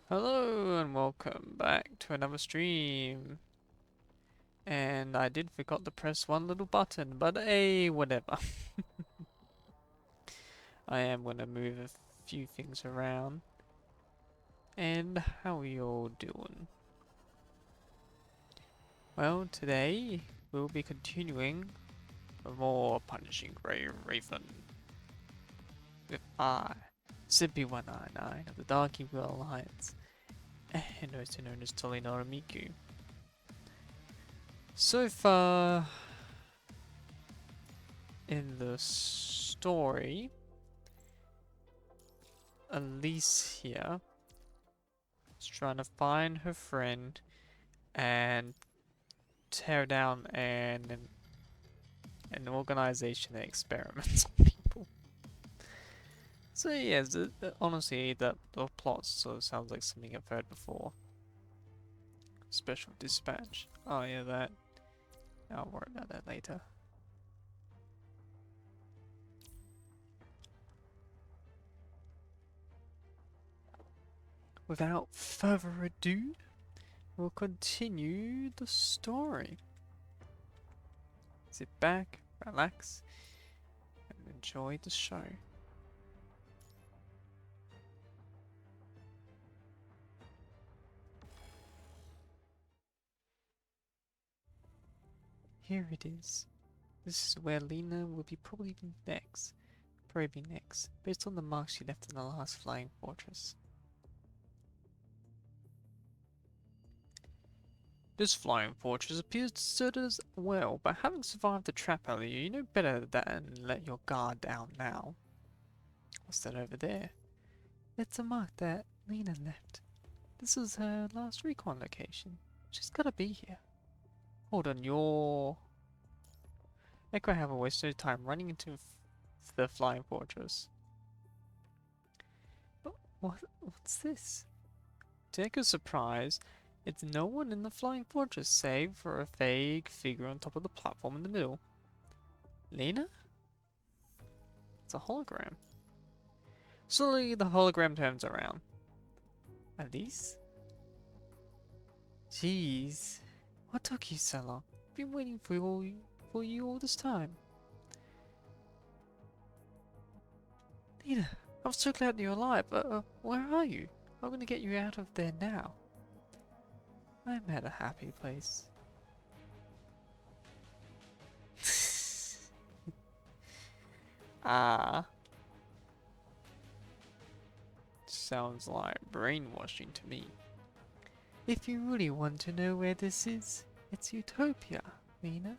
Hello and welcome back to another stream. And I did forgot to press one little button, but hey, whatever. I am gonna move a few things around. And how are you all doing? Well, today we'll be continuing for more Punishing Grey Raven with Simpy 199 of the Dark Evil Alliance, and also known as Tolinara MIKU. So far in the story, Elise here is trying to find her friend and tear down an organization that experiments on people. So yes, honestly, the plot sort of sounds like something I've heard before. Special dispatch. Oh yeah, that. I'll worry about that later. Without further ado, we'll continue the story. Sit back, relax, and enjoy the show. Here it is. This is where Lena will be probably next. Based on the marks she left in the last flying fortress. This flying fortress appears deserted as well, but having survived the trap earlier, you know better than let your guard down now. What's that over there? It's a mark that Lena left. This is her last recon location. She's gotta be here. Hold on, you're... Echo haven't wasted time running into the flying fortress. But what's this? To Echo's surprise, it's no one in the flying fortress save for a vague figure on top of the platform in the middle. Lena? It's a hologram. Slowly, the hologram turns around. Elise? Jeez, what took you so long? Been waiting for you all this time. Lena, I'm so glad you're alive. Where are you? I'm gonna get you out of there now. I'm at a happy place. Ah. Sounds like brainwashing to me. If you really want to know where this is, it's Utopia, Lena.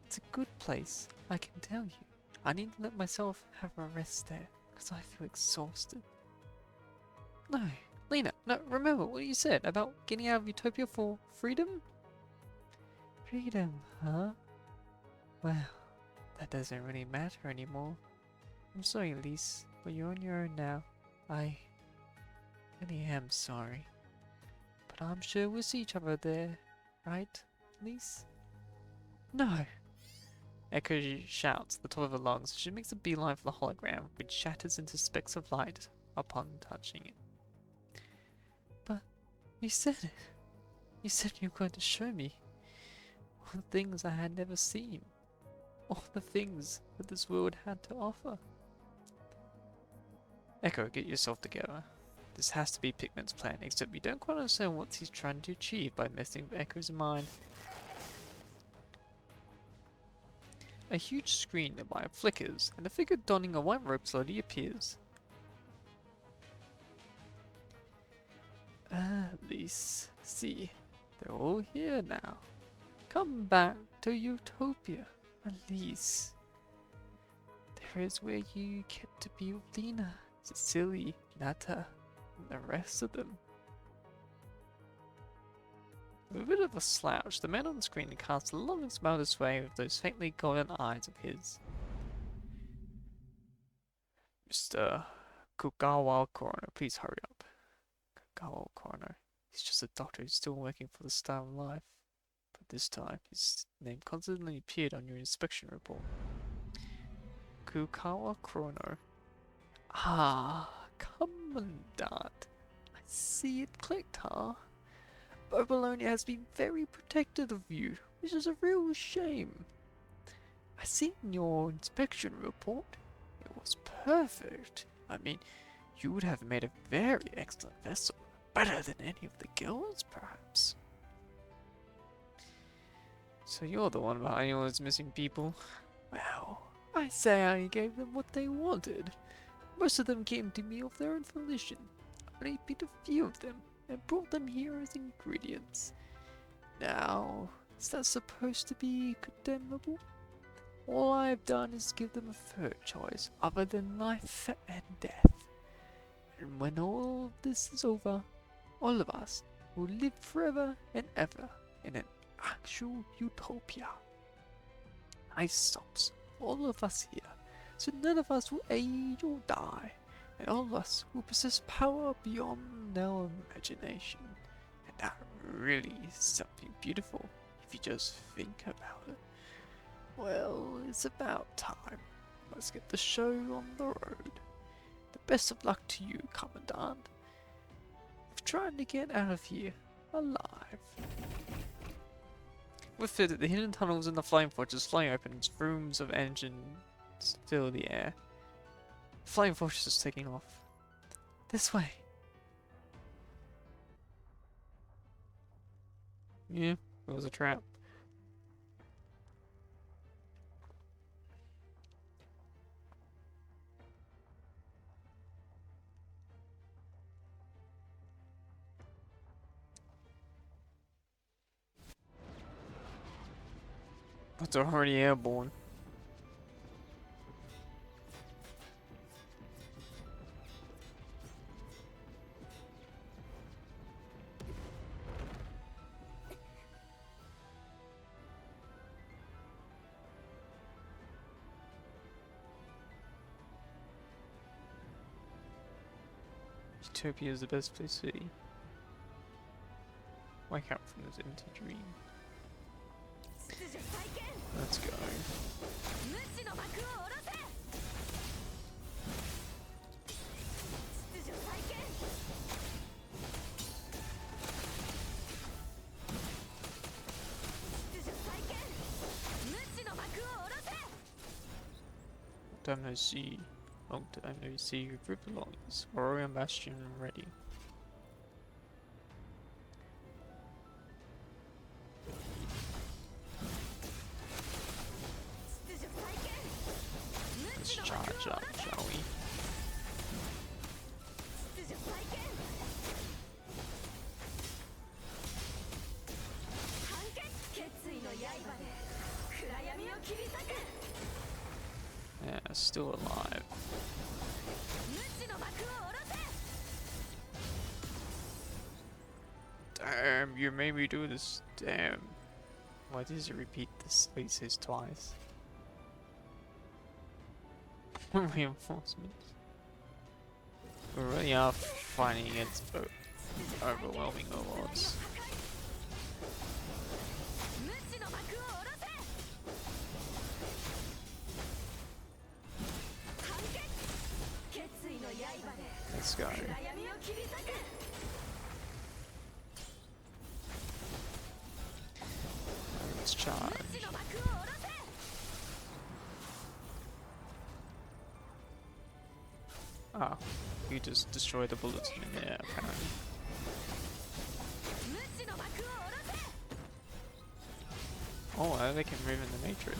It's a good place, I can tell you. I need to let myself have a rest there, because I feel exhausted. No, Lena, no, remember what you said about getting out of Utopia for freedom? Freedom, huh? Well, that doesn't really matter anymore. I'm sorry, Elise, but you're on your own now. I really am sorry. But I'm sure we'll see each other there, right, Elise? No! Echo shouts at the top of her lungs. She makes a beeline for the hologram, which shatters into specks of light upon touching it. But you said it. You said you were going to show me all the things I had never seen. All the things that this world had to offer. Echo, get yourself together. This has to be Pigment's plan, except we don't quite understand what he's trying to achieve by messing with Echo's mind. A huge screen nearby flickers, and a figure donning a white robe slowly appears. Elise, see, they're all here now. Come back to Utopia, Elise. There is where you get to be with Lena, Cecily, Nata, and the rest of them. With a bit of a slouch, the man on the screen casts a loving smile this way with those faintly golden eyes of his. Mr. Kugawa Coroner, please hurry up. Kugawa Coroner. He's just a doctor who's still working for the Star of Life. But this time, his name constantly appeared on your inspection report. Kugawa Coroner. Ah, Commandant. I see it clicked, huh? Babylonia has been very protective of you, which is a real shame. I seen your inspection report. It was perfect. I mean, you would have made a very excellent vessel. Better than any of the guilds, perhaps. So you're the one behind all those missing people? Well, I say I gave them what they wanted. Most of them came to me of their own volition. I only picked a few of them and brought them here as ingredients. Now, is that supposed to be condemnable? All I have done is give them a third choice other than life and death. And when all of this is over, all of us will live forever and ever in an actual utopia. Nice stops, all of us here, so none of us will age or die, and all of us will possess power beyond our imagination. And that really is something beautiful, if you just think about it. Well, it's about time. Let's get the show on the road. The best of luck to you, Commandant. Of trying to get out of here alive. With it, the hidden tunnels in the flying fortress flying open, rooms of engines fill the air. The flying fortress is taking off. This way. Yeah, it was a trap. But they're already airborne. Utopia is the best place to be. Wake up from this empty dream. Let's go. Time no see. Long time no see. Your group belongs. Warrior Bastion ready. Let's charge up, shall we? Yeah, still alive. Damn, you made me do this. Damn. Why does he repeat this faces twice? Reinforcements. We really are fighting against overwhelming odds. Let's go. Let's charge. Ah, you just destroyed the bullets in there, apparently. Oh, they can move in the matrix.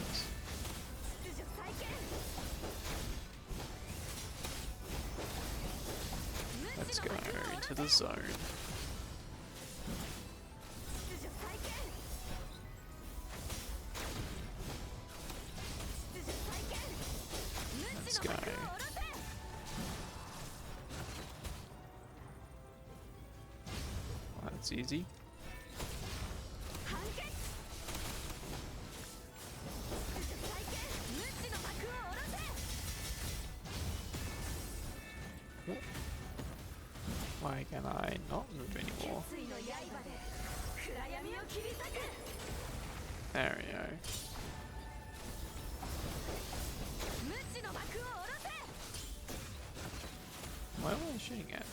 Let's go into the zone. Let's go. Well, that's easy. Why can I not move anymore? There we go. Why am I shooting at?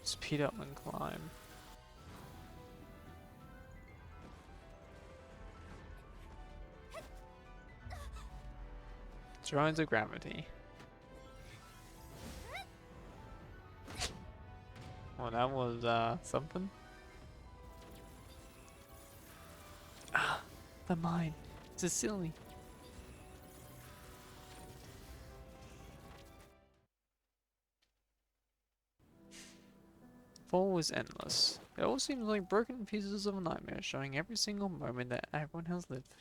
Speed up and climb. Drones of gravity. Well, that was something. Ah, the mine. It's silly. Fall was endless. It all seems like broken pieces of a nightmare, showing every single moment that everyone has lived,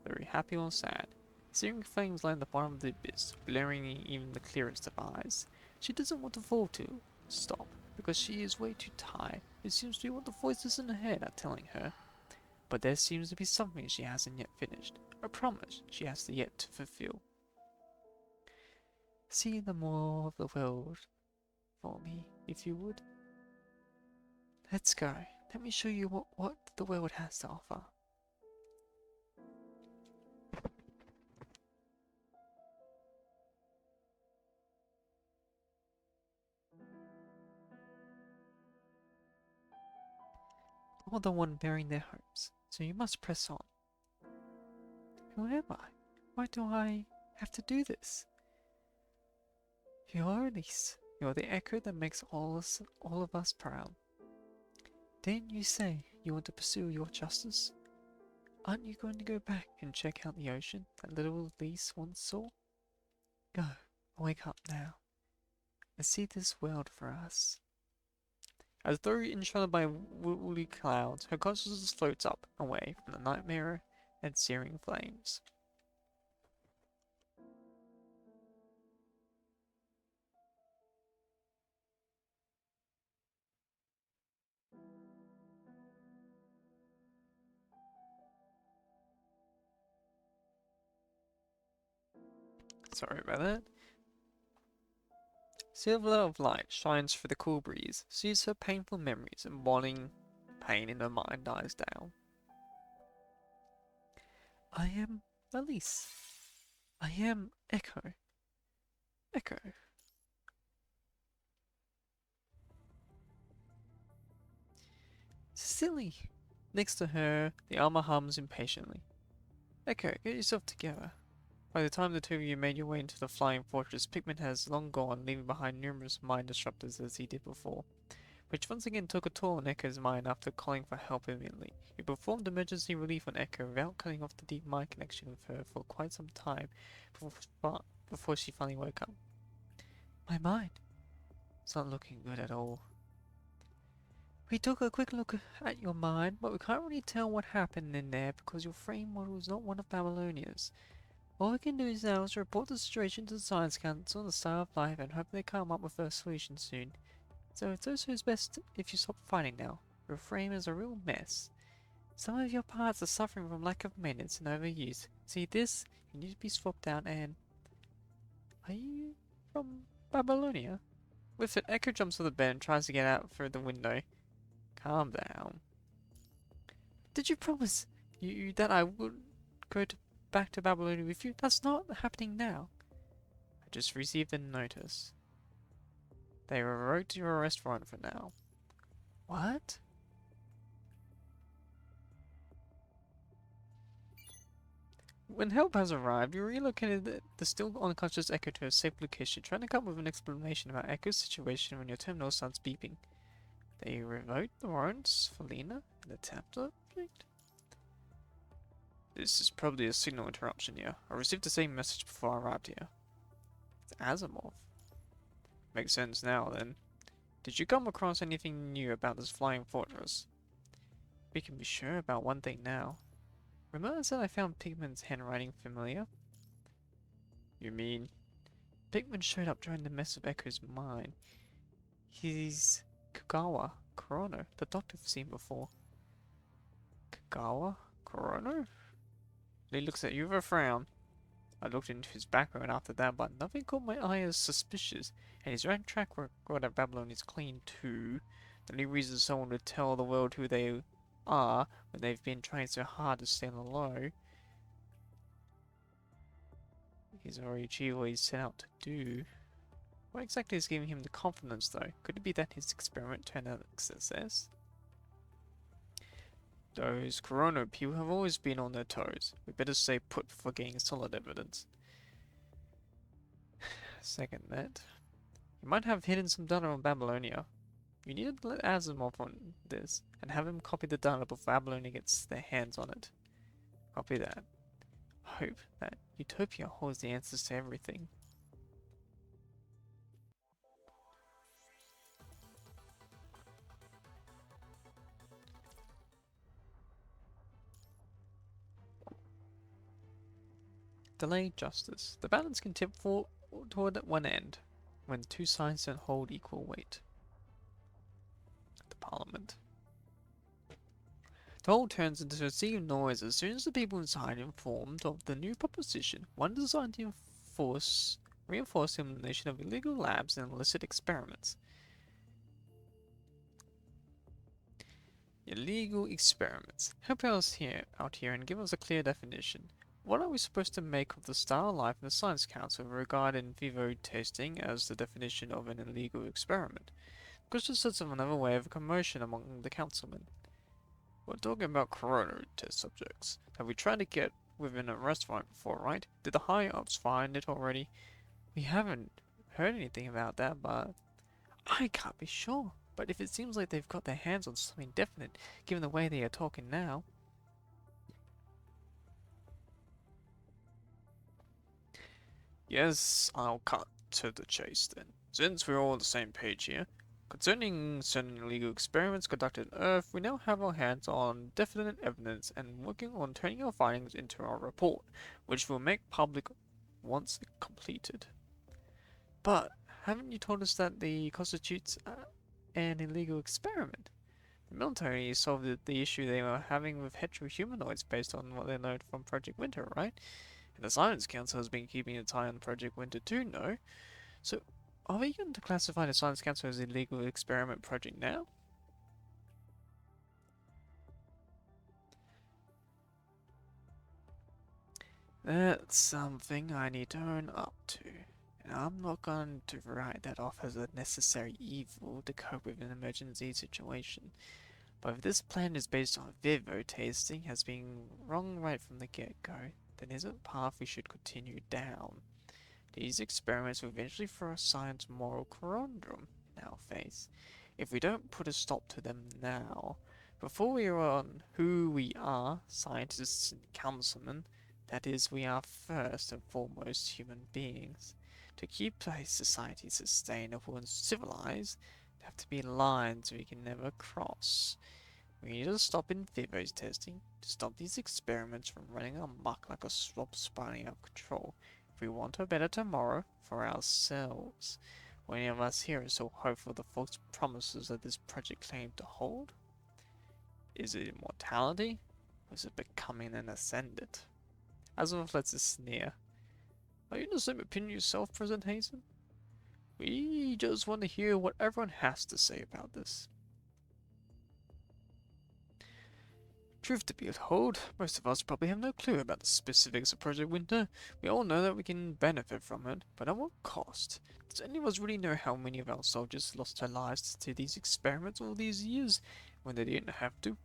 very happy or sad. Searing flames lie at the bottom of the abyss, blurring even the clearest of eyes. She doesn't want the fall to stop, because she is way too tired. It seems to be what the voices in her head are telling her. But there seems to be something she hasn't yet finished, a promise she has yet to fulfill. See the more of the world for me, if you would. Let's go. Let me show you what the world has to offer. All the one bearing their hopes, so you must press on. Who am I? Why do I have to do this? You're Elise. You're the echo that makes all of us proud. Didn't you say you want to pursue your justice? Aren't you going to go back and check out the ocean that little Elise once saw? Go, wake up now, and see this world for us. As though enshrouded by woolly clouds, her consciousness floats up, away from the nightmare and searing flames. Sorry about that. Silver of light shines through the cool breeze, sees her painful memories, and wanting pain in her mind dies down. I am Elise. I am Echo. Echo. Silly. Next to her, the armor hums impatiently. Echo, get yourself together. By the time the two of you made your way into the flying fortress, Pigman has long gone, leaving behind numerous mind disruptors as he did before, which once again took a toll on Echo's mind after calling for help immediately. He performed emergency relief on Echo without cutting off the deep mind connection with her for quite some time before she finally woke up. My mind. It's not looking good at all. We took a quick look at your mind, but we can't really tell what happened in there because your frame model is not one of Babylonia's. All we can do now is report the situation to the Science Council and the Star of Life and hope they come up with a solution soon. So it's also best if you stop fighting now. Your frame is a real mess. Some of your parts are suffering from lack of maintenance and overuse. See this? You need to be swapped out and... Are you from Babylonia? With it, Echo jumps to the bed and tries to get out through the window. Calm down. Did you promise you that I would go back to Babylonia with you? That's not happening now. I just received a notice. They revoked your arrest warrant for now. What? When help has arrived, you relocated the still unconscious Echo to a safe location, trying to come up with an explanation about Echo's situation when your terminal starts beeping. They revoked the warrants for Lena and the tablet project? This is probably a signal interruption here. I received the same message before I arrived here. It's Asimov. Makes sense now then. Did you come across anything new about this flying fortress? We can be sure about one thing now. Remember I said I found Pigman's handwriting familiar? You mean? Pigman showed up during the mess of Echo's mind. He's Kagawa Korono, the doctor we've seen before. Kagawa Korono? He looks at you with a frown. I looked into his background after that, but nothing caught my eye as suspicious, and his own track record at Babylon is clean too. The only reason someone would tell the world who they are when they've been trying so hard to stay on the low. He's already achieved what he set out to do. What exactly is giving him the confidence, though? Could it be that his experiment turned out a success? Those Corona people have always been on their toes. We better stay put before getting solid evidence. Second that. You might have hidden some data on Babylonia. You need to let Asimov on this, and have him copy the data before Babylonia gets their hands on it. Copy that. Hope that Utopia holds the answers to everything. Delayed justice. The balance can tip toward one end, when two sides don't hold equal weight. The Parliament. The whole turns into a sea of noise as soon as the people inside are informed of the new proposition, one designed to reinforce the elimination of illegal labs and illicit experiments. Illegal experiments. Help us out here and give us a clear definition. What are we supposed to make of the style of life in the Science Council regarding VOD testing as the definition of an illegal experiment? Because just sets of another way of commotion among the councilmen. We're talking about corona test subjects that we tried to get within a restaurant before, right? Did the higher-ups find it already? We haven't heard anything about that, but I can't be sure. But if it seems like they've got their hands on something definite, given the way they are talking now. Yes, I'll cut to the chase then. Since we're all on the same page here, concerning certain illegal experiments conducted on Earth, we now have our hands on definite evidence and working on turning our findings into our report, which we'll make public once completed. But haven't you told us that the constitutes an illegal experiment? The military solved the issue they were having with heterohumanoids based on what they learned from Project Winter, right? And the Science Council has been keeping its eye on Project Winter too, no? So, are we going to classify the Science Council as a legal experiment project now? That's something I need to own up to. And I'm not going to write that off as a necessary evil to cope with an emergency situation. But if this plan is based on Vivo tasting has been wrong right from the get-go, then is it a path we should continue down? These experiments will eventually throw a science moral conundrum in our face. If we don't put a stop to them now, before we are on who we are, scientists and councilmen, that is, we are first and foremost human beings. To keep a society sustainable and civilized, there have to be lines we can never cross. We need to stop in vivo testing to stop these experiments from running amok like a swamp spiraling out of control. If we want a better tomorrow for ourselves, will any of us here are so hopeful the false promises that this project claimed to hold? Is it immortality? Or is it becoming an ascendant? Asimov lets us sneer. Are you in the same opinion yourself, President Hazen? We just want to hear what everyone has to say about this. Truth to be told, most of us probably have no clue about the specifics of Project Winter. We all know that we can benefit from it, but at what cost? Does any of us really know how many of our soldiers lost their lives to these experiments all these years when they didn't have to?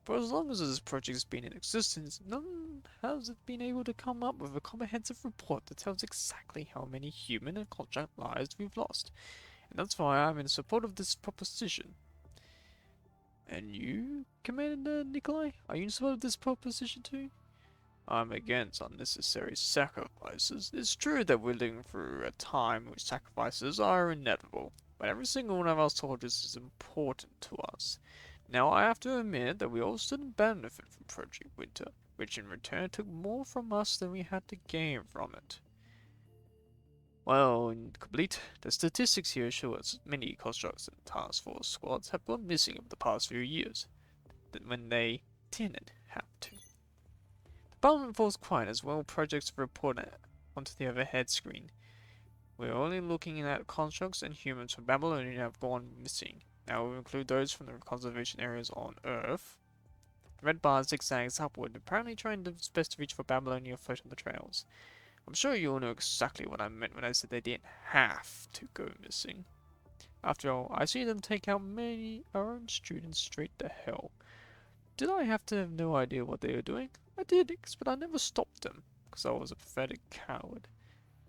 For as long as this project has been in existence, none has been able to come up with a comprehensive report that tells exactly how many human and contract lives we've lost. And that's why I'm in support of this proposition. And you, Commander Nikolai? Are you in support of this proposition too? I'm against unnecessary sacrifices. It's true that we're living through a time in which sacrifices are inevitable, but every single one of our soldiers is important to us. Now I have to admit that we all didn't benefit from Project Winter, which in return took more from us than we had to gain from it. Well, in complete, the statistics here show us many constructs and task force squads have gone missing over the past few years, when they didn't have to. The Parliament falls quiet as well projects report onto the overhead screen. We're only looking at constructs and humans from Babylonia have gone missing. Now we'll include those from the conservation areas on Earth. The red bar zigzags upward, apparently trying its best to reach for Babylonia afloat on the trails. I'm sure you all know exactly what I meant when I said they didn't have to go missing. After all, I see them take out many our own students straight to hell. Did I have to have no idea what they were doing? I did, but I never stopped them, because I was a pathetic coward.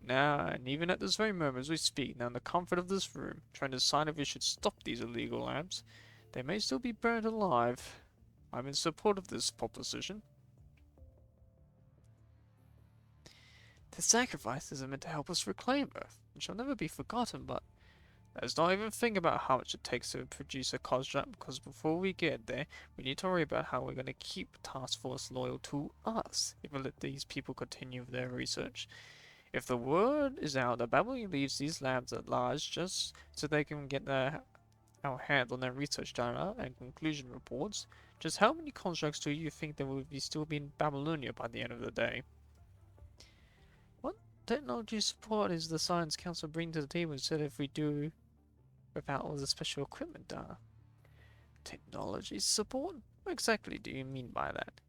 Now, and even at this very moment as we speak, now in the comfort of this room, trying to decide if we should stop these illegal labs, they may still be burned alive. I'm in support of this proposition. Their sacrifices are meant to help us reclaim Earth, and shall never be forgotten, but let's not even think about how much it takes to produce a construct, because before we get there, we need to worry about how we're going to keep Task Force loyal to us if we let these people continue with their research. If the word is out that Babylon leaves these labs at large just so they can get our hands on their research data and conclusion reports, just how many constructs do you think there will be still be in Babylonia by the end of the day? What technology support is the Science Council bringing to the table instead if we do without all the special equipment data? Technology support? What exactly do you mean by that?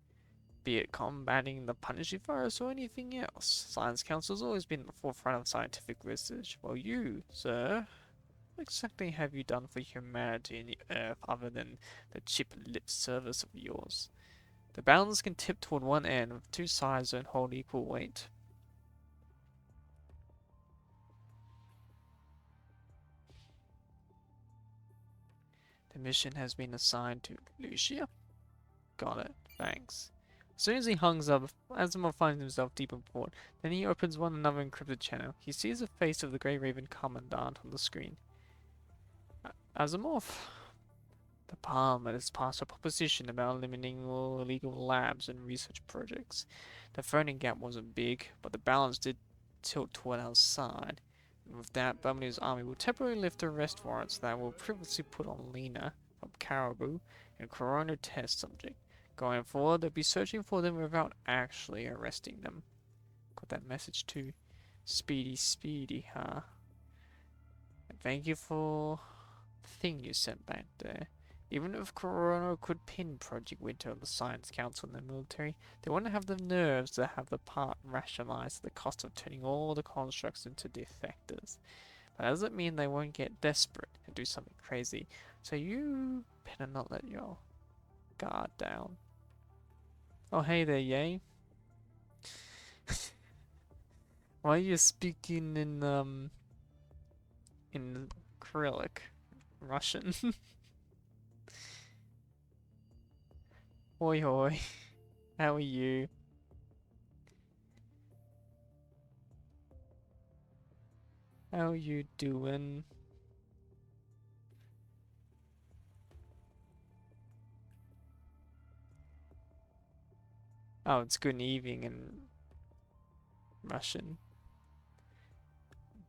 Be it combating the Punishy virus or anything else, Science Council's always been at the forefront of scientific research, while you, sir, what exactly have you done for humanity and the Earth other than the cheap lip service of yours? The balance can tip toward one end, with two sides don't hold equal weight. The mission has been assigned to Lucia. Got it. Thanks. As soon as he hangs up, Asimov finds himself deep in thought. Then he opens one another encrypted channel. He sees the face of the Grey Raven Commandant on the screen. Asimov, the Parliament has passed a proposition about eliminating all illegal labs and research projects. The funding gap wasn't big, but the balance did tilt toward our side. And with that, Burmese army will temporarily lift arrest warrants that were previously put on Lena from Caribou and Corona test subject. Going forward, they'll be searching for them without actually arresting them. Got that message too. Speedy, huh? And thank you for the thing you sent back there. Even if Corona could pin Project Winter on the Science Council and the military, they wouldn't have the nerves to have the part rationalized at the cost of turning all the constructs into defectors. That doesn't mean they won't get desperate and do something crazy, so you better not let your guard down. Oh hey there, Yay. Why are you speaking in Cyrillic? Russian? Hoi hoi. How are you? How you doing? Oh, it's good evening in Russian.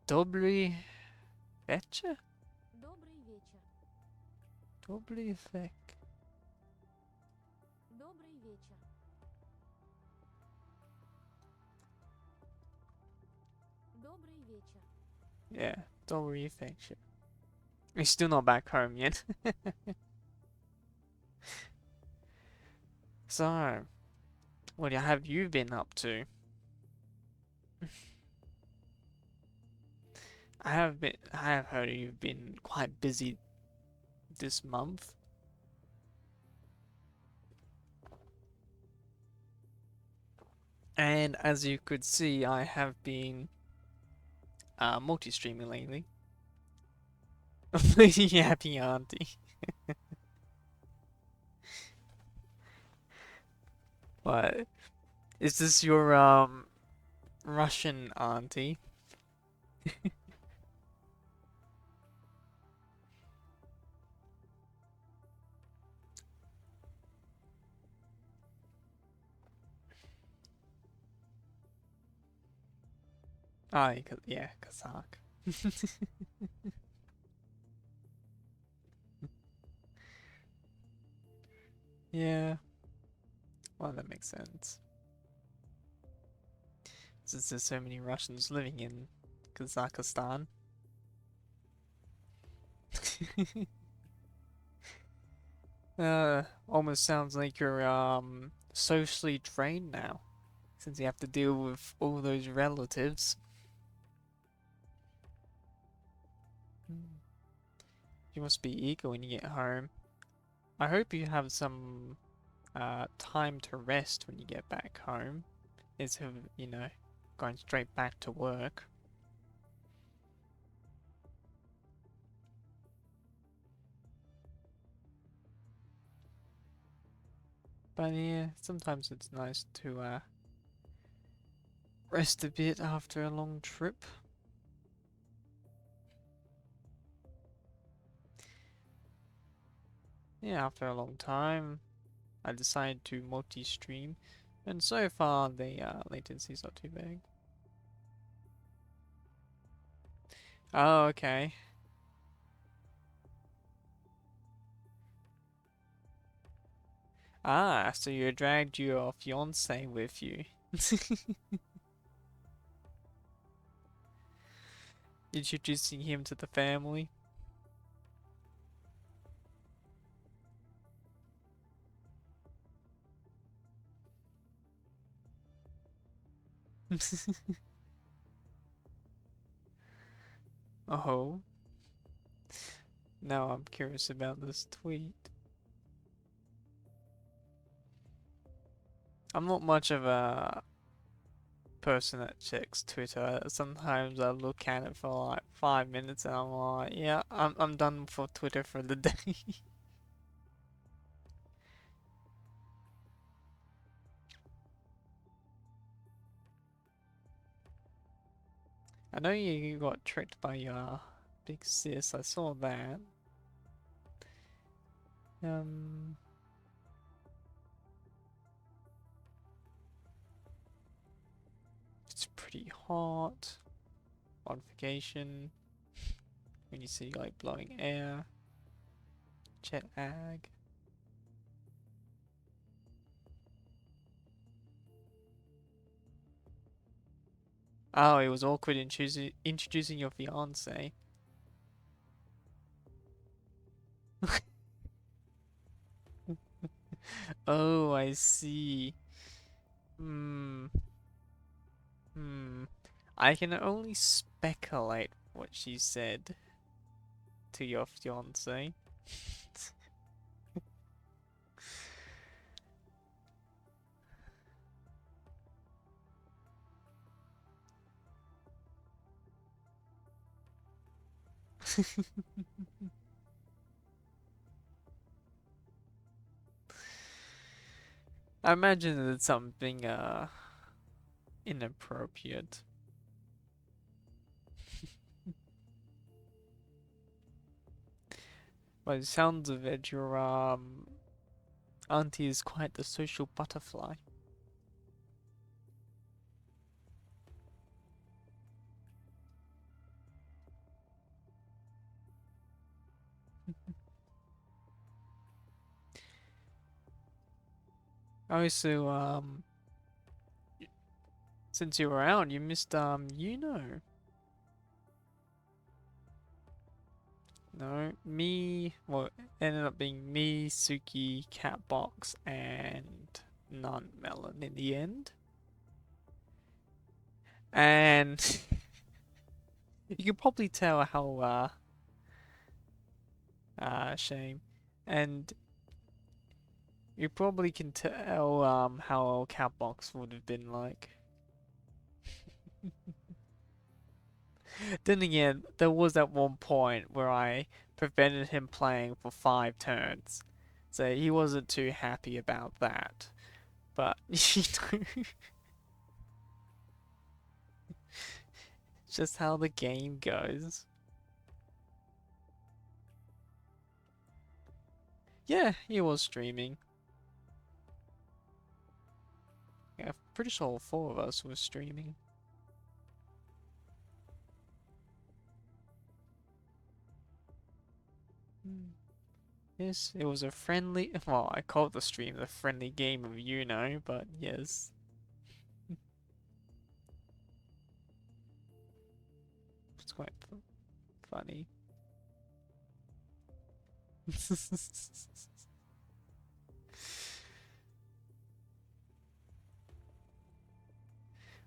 Dobry вечер? Добрый вечер. Dobry vek. Добрый вечер. Добрый вечер. Yeah, dobry вечер. He's still not back home yet. So, what have you been up to? I have heard you've been quite busy this month. And as you could see, I have been multi-streaming lately. Lady Happy Auntie. What? Is this your Russian auntie? Oh, yeah, Kazakh. Yeah, well, that makes sense. Since there's so many Russians living in Kazakhstan. Almost sounds like you're socially trained now. since you have to deal with all those relatives. You must be eager when you get home. I hope you have some time to rest when you get back home, instead of, going straight back to work. But yeah, sometimes it's nice to rest a bit after a long trip. Yeah, after a long time, I decided to multi-stream, and so far the latency's not too bad. Oh, okay. Ah, so you dragged your fiance with you. Introducing him to the family. Oh, now I'm curious about this tweet. I'm not much of a person that checks Twitter. Sometimes I look at it for like 5 minutes and I'm like, yeah, I'm done for Twitter for the day. I know you got tricked by your big sis. I saw that. Um, it's pretty hot. Modification. When you see like blowing air. Jet lag. Oh, it was awkward in introducing your fiance. Oh, I see. Hmm. Hmm. I can only speculate what she said to your fiance. I imagine it's something inappropriate. By the sounds of it, your auntie is quite the social butterfly. Also, since you were out, you missed No, well, ended up being me, Suki, Catbox, and Nun Melon in the end. And you can probably tell how, shame. And you probably can tell, how Catbox would have been like. Then again, there was that one point where I prevented him playing for 5 turns. So he wasn't too happy about that. But, just how the game goes. Yeah, he was streaming. Yeah, I'm pretty sure all 4 of us were streaming. Yes, it was a friendly. Well, I called the stream a friendly game of but yes. It's quite funny.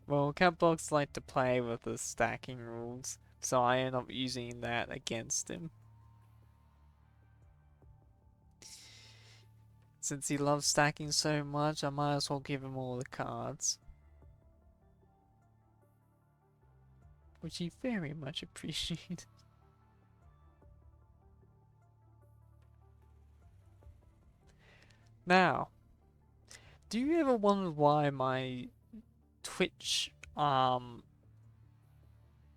Well, Catbox like to play with the stacking rules, so I end up using that against him. Since he loves stacking so much, I might as well give him all the cards. Which he very much appreciated. Now, do you ever wonder why my Twitch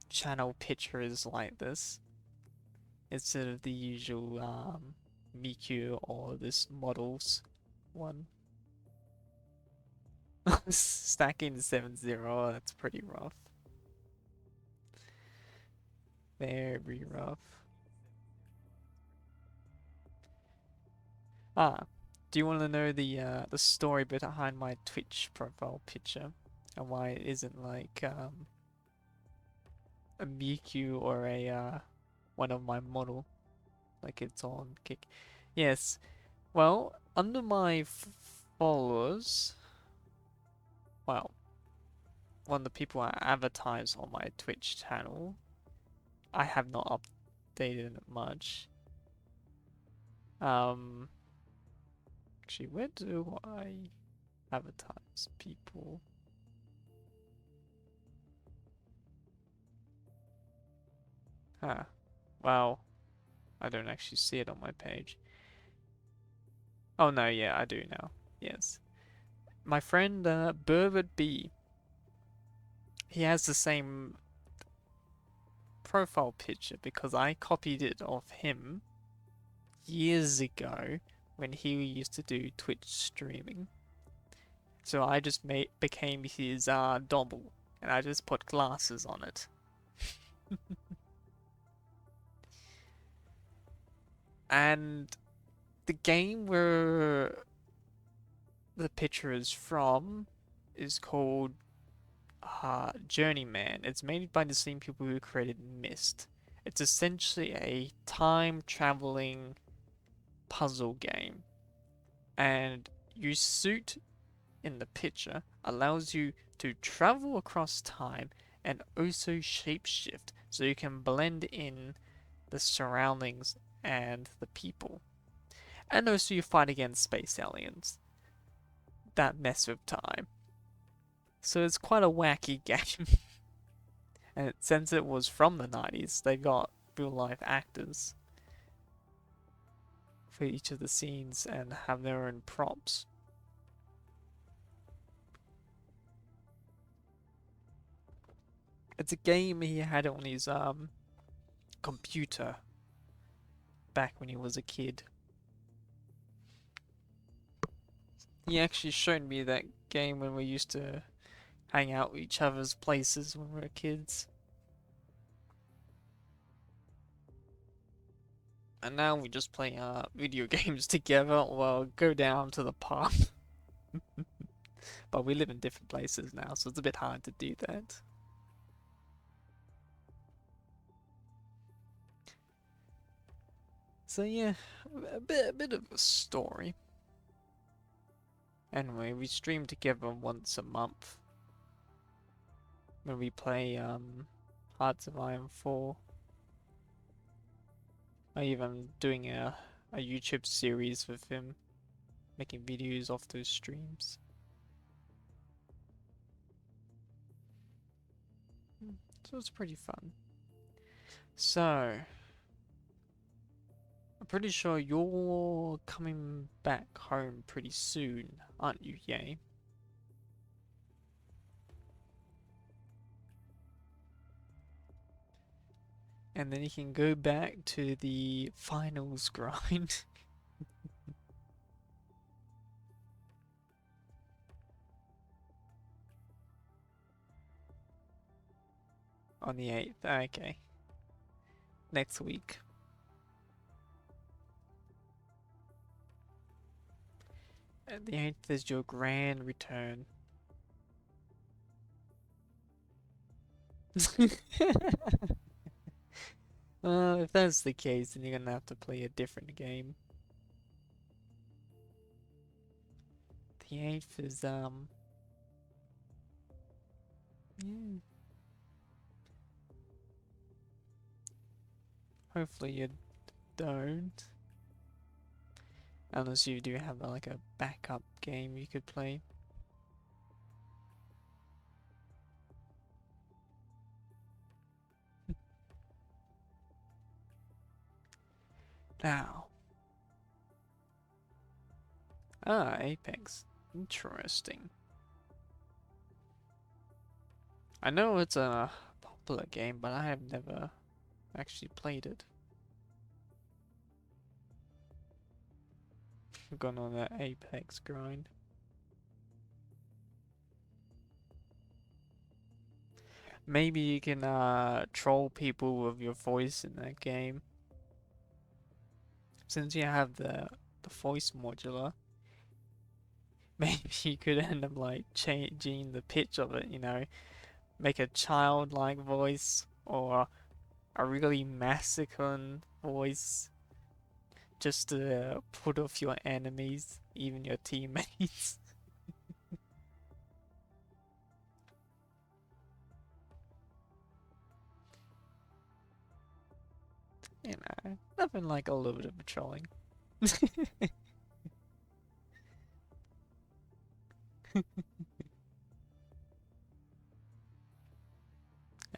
channel picture is like this instead of the usual MIKU or this models one? Stacking 7-0, that's pretty rough. Very rough. Ah, do you want to know the story behind my Twitch profile picture and why it isn't like a MIKU or a one of my model like it's on Kick? Yes. Well, under my followers, well, one of the people I advertise on my Twitch channel, I have not updated it much. Actually, where do I advertise people? Huh. Well, I don't actually see it on my page. Oh no, yeah, I do now. Yes. My friend Burvard B. He has the same profile picture because I copied it off him years ago when he used to do Twitch streaming. So I just became his double, and I just put glasses on it. And the game where the picture is from is called Journeyman. It's made by the same people who created Myst. It's essentially a time traveling puzzle game, and your suit in the picture allows you to travel across time and also shapeshift so you can blend in the surroundings and the people. And also you fight against space aliens that mess with time. So it's quite a wacky game. And since it was from the 90s, they got real life actors for each of the scenes and have their own props. It's a game he had on his computer back when he was a kid. He actually showed me that game when we used to hang out at each other's places when we were kids. And now we just play video games together or go down to the pub. But we live in different places now, so it's a bit hard to do that. So yeah, a bit of a story. Anyway, we stream together once a month when we play Hearts of Iron 4. I even doing a YouTube series with him, making videos off those streams. So it's pretty fun. So, I'm pretty sure you're coming back home pretty soon, aren't you, Yay? And then you can go back to the finals grind. On the 8th, okay. Next week. And the 8th is your grand return. Well, if that's the case, then you're gonna have to play a different game. The 8th is, Yeah. Hopefully you don't. Unless you do have like a backup game you could play. Now. Ah, Apex. Interesting. I know it's a popular game, but I have never actually played it. I've gone on that Apex grind. Maybe you can troll people with your voice in that game. Since you have the voice modular, maybe you could end up like changing the pitch of it, you know, make a childlike voice or a really masculine voice just to put off your enemies, even your teammates. You know, nothing like a little bit of trolling.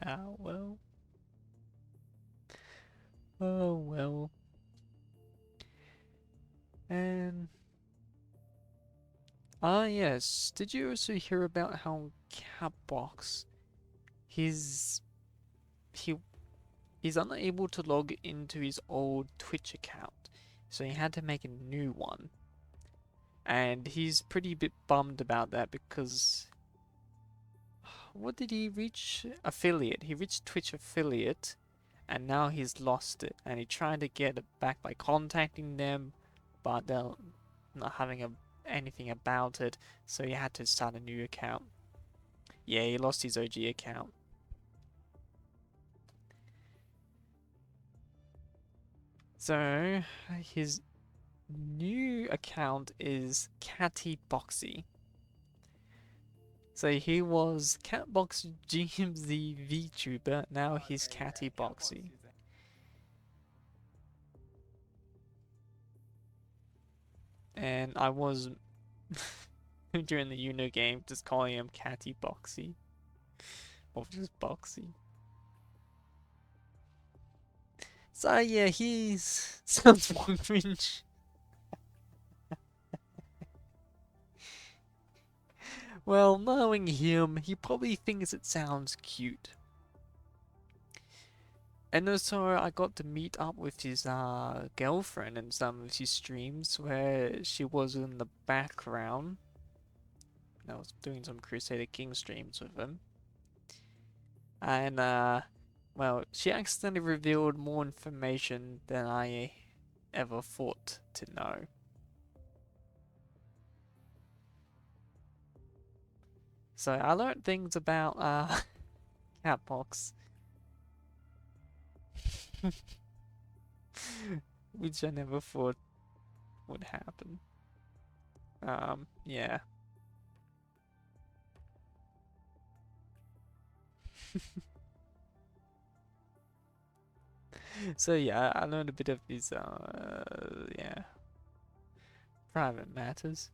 Ah, well. Oh, well. And yes, did you also hear about how Catbox his he he's unable to log into his old Twitch account, so he had to make a new one. And he's pretty bit bummed about that because what did he reach? Affiliate. He reached Twitch affiliate and now he's lost it. And he tried to get it back by contacting them, but they're not having anything about it, so he had to start a new account. Yeah, he lost his OG account. So his new account is Catty Boxy. So he was Catbox GMZ VTuber, now he's Catty Boxy. And I was during the Uno game just calling him Catty Boxy. Or just Boxy. So yeah, he's sounds more cringe. Well, knowing him, he probably thinks it sounds cute. And also, I got to meet up with his girlfriend in some of his streams where she was in the background. I was doing some Crusader King streams with him. And, well, she accidentally revealed more information than I ever thought to know. So I learned things about, Catbox. Which I never thought would happen. Yeah. So yeah, I learned a bit of his, yeah, private matters.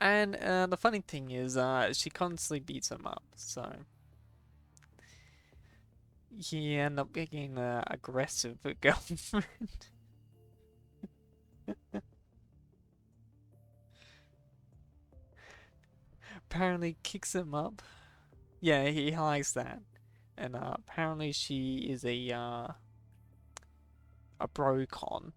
And the funny thing is, she constantly beats him up, so he ended up getting an aggressive girlfriend. Apparently kicks him up. Yeah, he likes that. And apparently she is a brocon.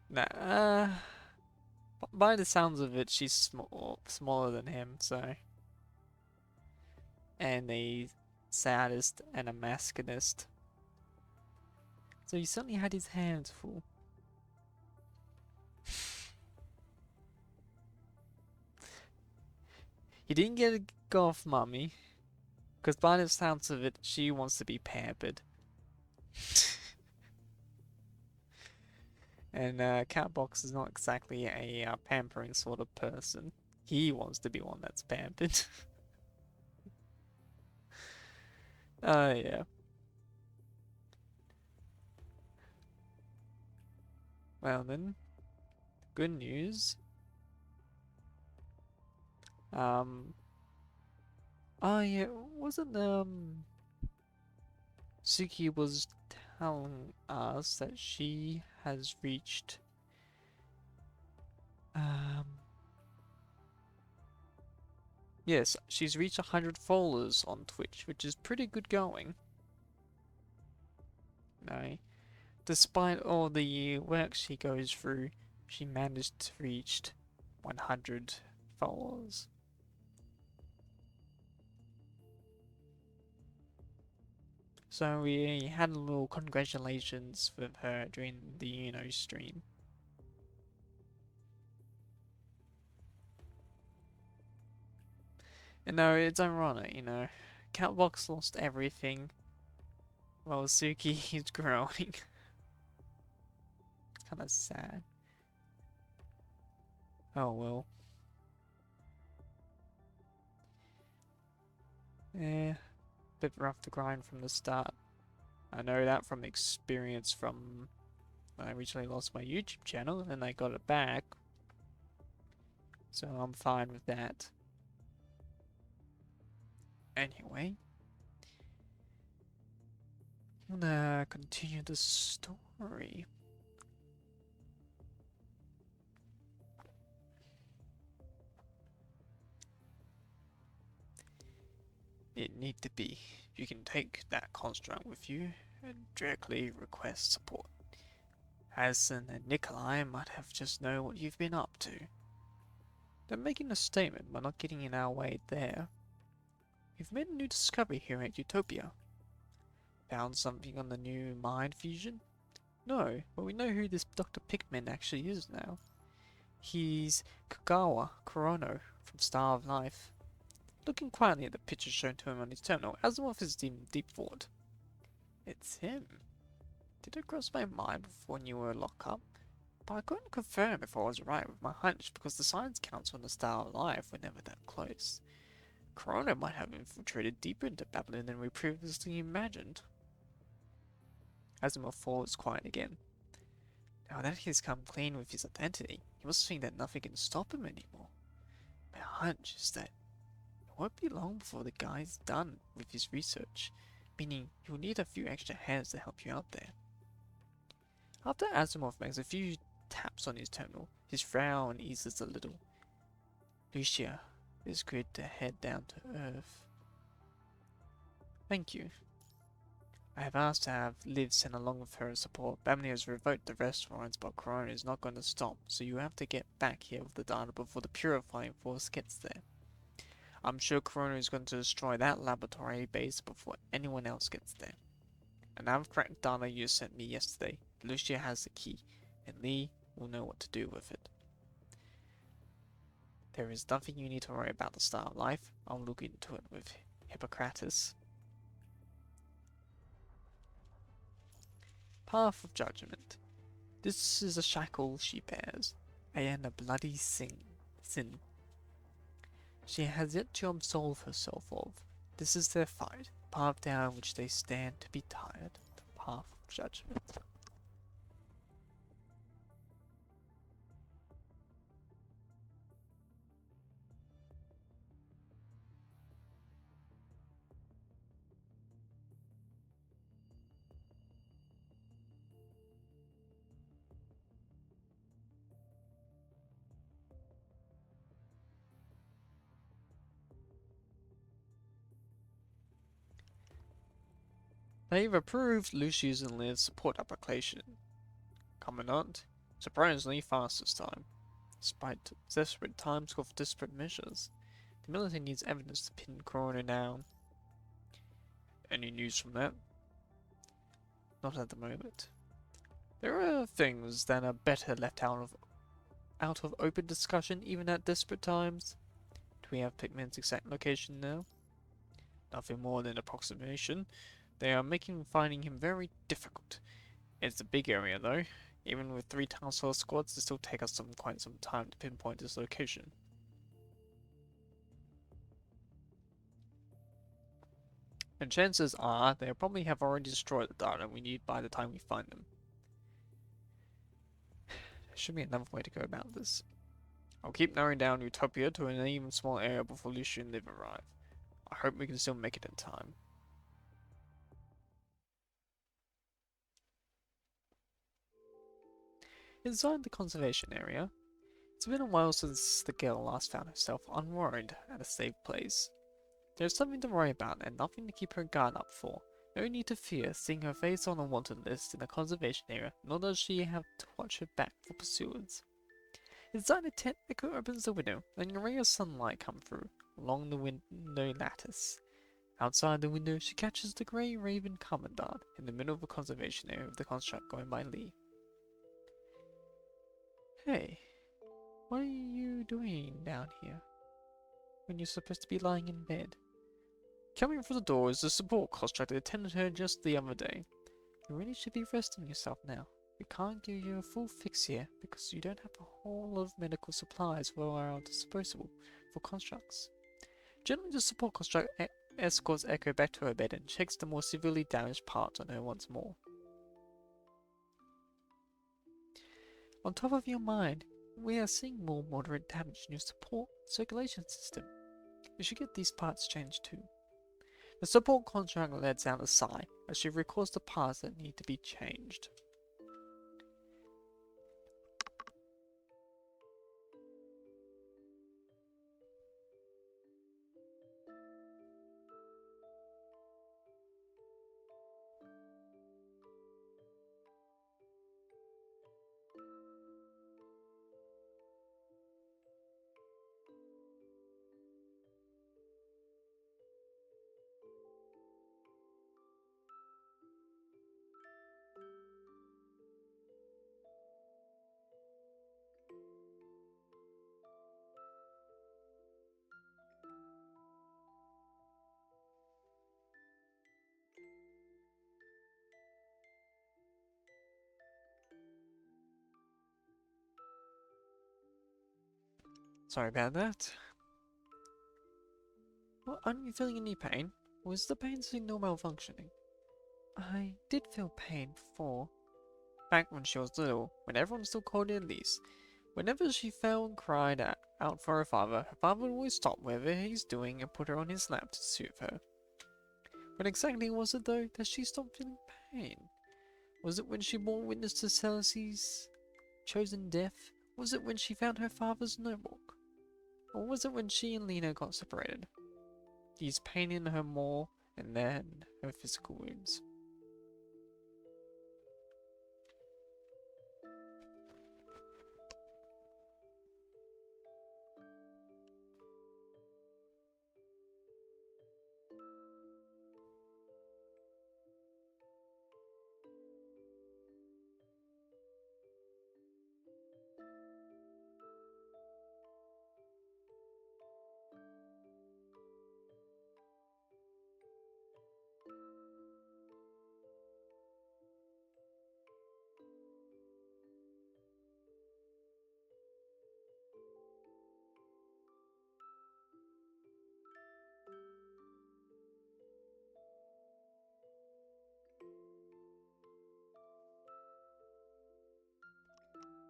Nah, by the sounds of it, she's smaller than him, so. And a sadist and a masochism. So he certainly had his hands full. He didn't get a golf mummy, because by the sounds of it, she wants to be pampered. And Catbox is not exactly a pampering sort of person. He wants to be one that's pampered. Yeah. Well then, good news. Um. Oh yeah, wasn't Suki was telling us that she has reached um. Yes, she's reached 100 followers on Twitch, which is pretty good going. No, despite all the work she goes through, she managed to reach 100 followers. So we had a little congratulations with her during the stream. And no, it's ironic. Catbox lost everything, while Suki is growing. Kind of sad. Oh well. Yeah, bit rough to grind from the start. I know that from experience from when I originally lost my YouTube channel and I got it back. So I'm fine with that. Anyway, I'm gonna continue the story. It need to be. You can take that construct with you and directly request support. Addison and Nikolai might have just know what you've been up to. They're making a statement by not getting in our way there. We've made a new discovery here at Utopia. Found something on the new mind fusion? No, but we know who this Dr. Pickman actually is now. He's Kagawa Kurono from Star of Life. Looking quietly at the picture shown to him on his terminal, Asimov is in deep thought. It's him. Did it cross my mind before you were locked up? But I couldn't confirm if I was right with my hunch because the Science Council and the Star of Life were never that close. Corona might have infiltrated deeper into Babylon than we previously imagined. Asimov falls quiet again. Now that he's come clean with his identity, he must think that nothing can stop him anymore. My hunch is that it won't be long before the guy's done with his research, meaning you'll need a few extra hands to help you out there. After Asimov makes a few taps on his terminal, his frown eases a little. Lucia, it's good to head down to Earth. Thank you. I have asked to have Liv sent along with her as support. Bamni has revoked the arrest warrants, but Corona is not going to stop, so you have to get back here with the data before the Purifying Force gets there. I'm sure Corona is going to destroy that laboratory base before anyone else gets there. And I've cracked data you sent me yesterday. Lucia has the key, and Lee will know what to do with it. There is nothing you need to worry about the Star of Life. I'll look into it with Hippocrates. Path of Judgment. This is a shackle she bears, and a bloody sin. She has yet to absolve herself of. This is their fight, path down which they stand to be tired, the path of judgment. They've approved Lucius and Liv's support application. Commandant, surprisingly fast this time. Despite desperate times call for desperate measures, the military needs evidence to pin Corona down. Any news from that? Not at the moment. There are things that are better left out of open discussion even at desperate times. Do we have Pikmin's exact location now? Nothing more than approximation. They are making finding him very difficult. It's a big area though. Even with 3 task force squads, it still take us quite some time to pinpoint its location. And chances are they probably have already destroyed the data we need by the time we find them. There should be another way to go about this. I'll keep narrowing down Utopia to an even smaller area before Lucia and Liv arrive. I hope we can still make it in time. Inside the conservation area, it's been a while since the girl last found herself unworried at a safe place. There's something to worry about and nothing to keep her guard up for. No need to fear seeing her face on a wanted list in the conservation area, nor does she have to watch her back for pursuers. Inside the tent, MIKU opens the window, letting a ray of sunlight come through along the window lattice. Outside the window, she catches the grey raven commandant in the middle of the conservation area with the construct going by Lee. Hey, what are you doing down here when you're supposed to be lying in bed? Coming through the door is the support construct that attended her just the other day. You really should be resting yourself now. We can't give you a full fix here because you don't have a whole lot of medical supplies for our disposable for constructs. Generally, the support construct escorts Echo back to her bed and checks the more severely damaged parts on her once more. On top of your mind, we are seeing more moderate damage in your support circulation system. You should get these parts changed too. The support contract lets out a sigh as she recalls the parts that need to be changed. Sorry about that. Well, aren't you feeling any pain? Or is the pain signal malfunctioning? I did feel pain before. Back when she was little, when everyone still called her Elise. Whenever she fell and cried out for her father would always stop whatever he's doing and put her on his lap to soothe her. When exactly was it though that she stopped feeling pain? Was it when she bore witness to Celice's chosen death? Was it when she found her father's notebook? Or was it when she and Lena got separated? He's paining her more than her physical wounds.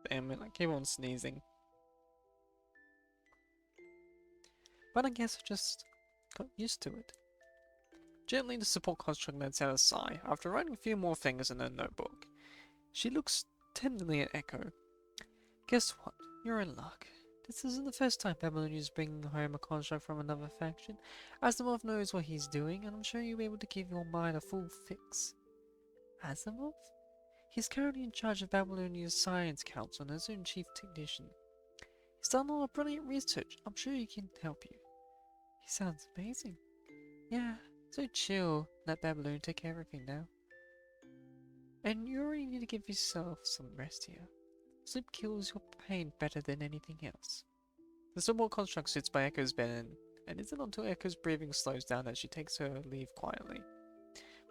Damn it, I keep on sneezing. But I guess I just got used to it. Gently, the support construct lets out a sigh after writing a few more things in her notebook. She looks tenderly at Echo. Guess what? You're in luck. This isn't the first time Babylonian is bringing home a construct from another faction. Asimov knows what he's doing, and I'm sure you'll be able to give your mind a full fix. Asimov? He's currently in charge of Babylonia's Science Council and his own chief technician. He's done a lot of brilliant research. I'm sure he can help you. He sounds amazing. Yeah, so chill. Let Babylon take care of everything now. And you already need to give yourself some rest here. Sleep kills your pain better than anything else. The support construct sits by Echo's bed and isn't until Echo's breathing slows down that she takes her leave quietly.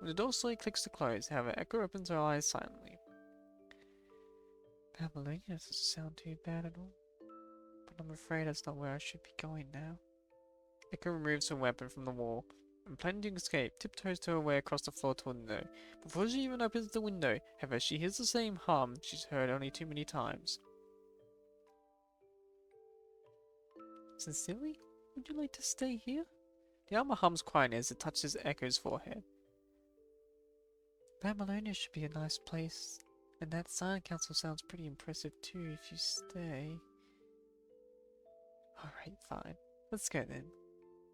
When the door slowly clicks to close, however, Echo opens her eyes silently. Babylonia doesn't sound too bad at all. But I'm afraid that's not where I should be going now. Echo removes her weapon from the wall and, planning to escape, tiptoes her way across the floor to a window. Before she even opens the window, however, she hears the same hum she's heard only too many times. Sincerely? Would you like to stay here? The armor hums quietly as it touches Echo's forehead. Babylonia should be a nice place, and that Scion Council sounds pretty impressive too if you stay. Alright, fine. Let's go then.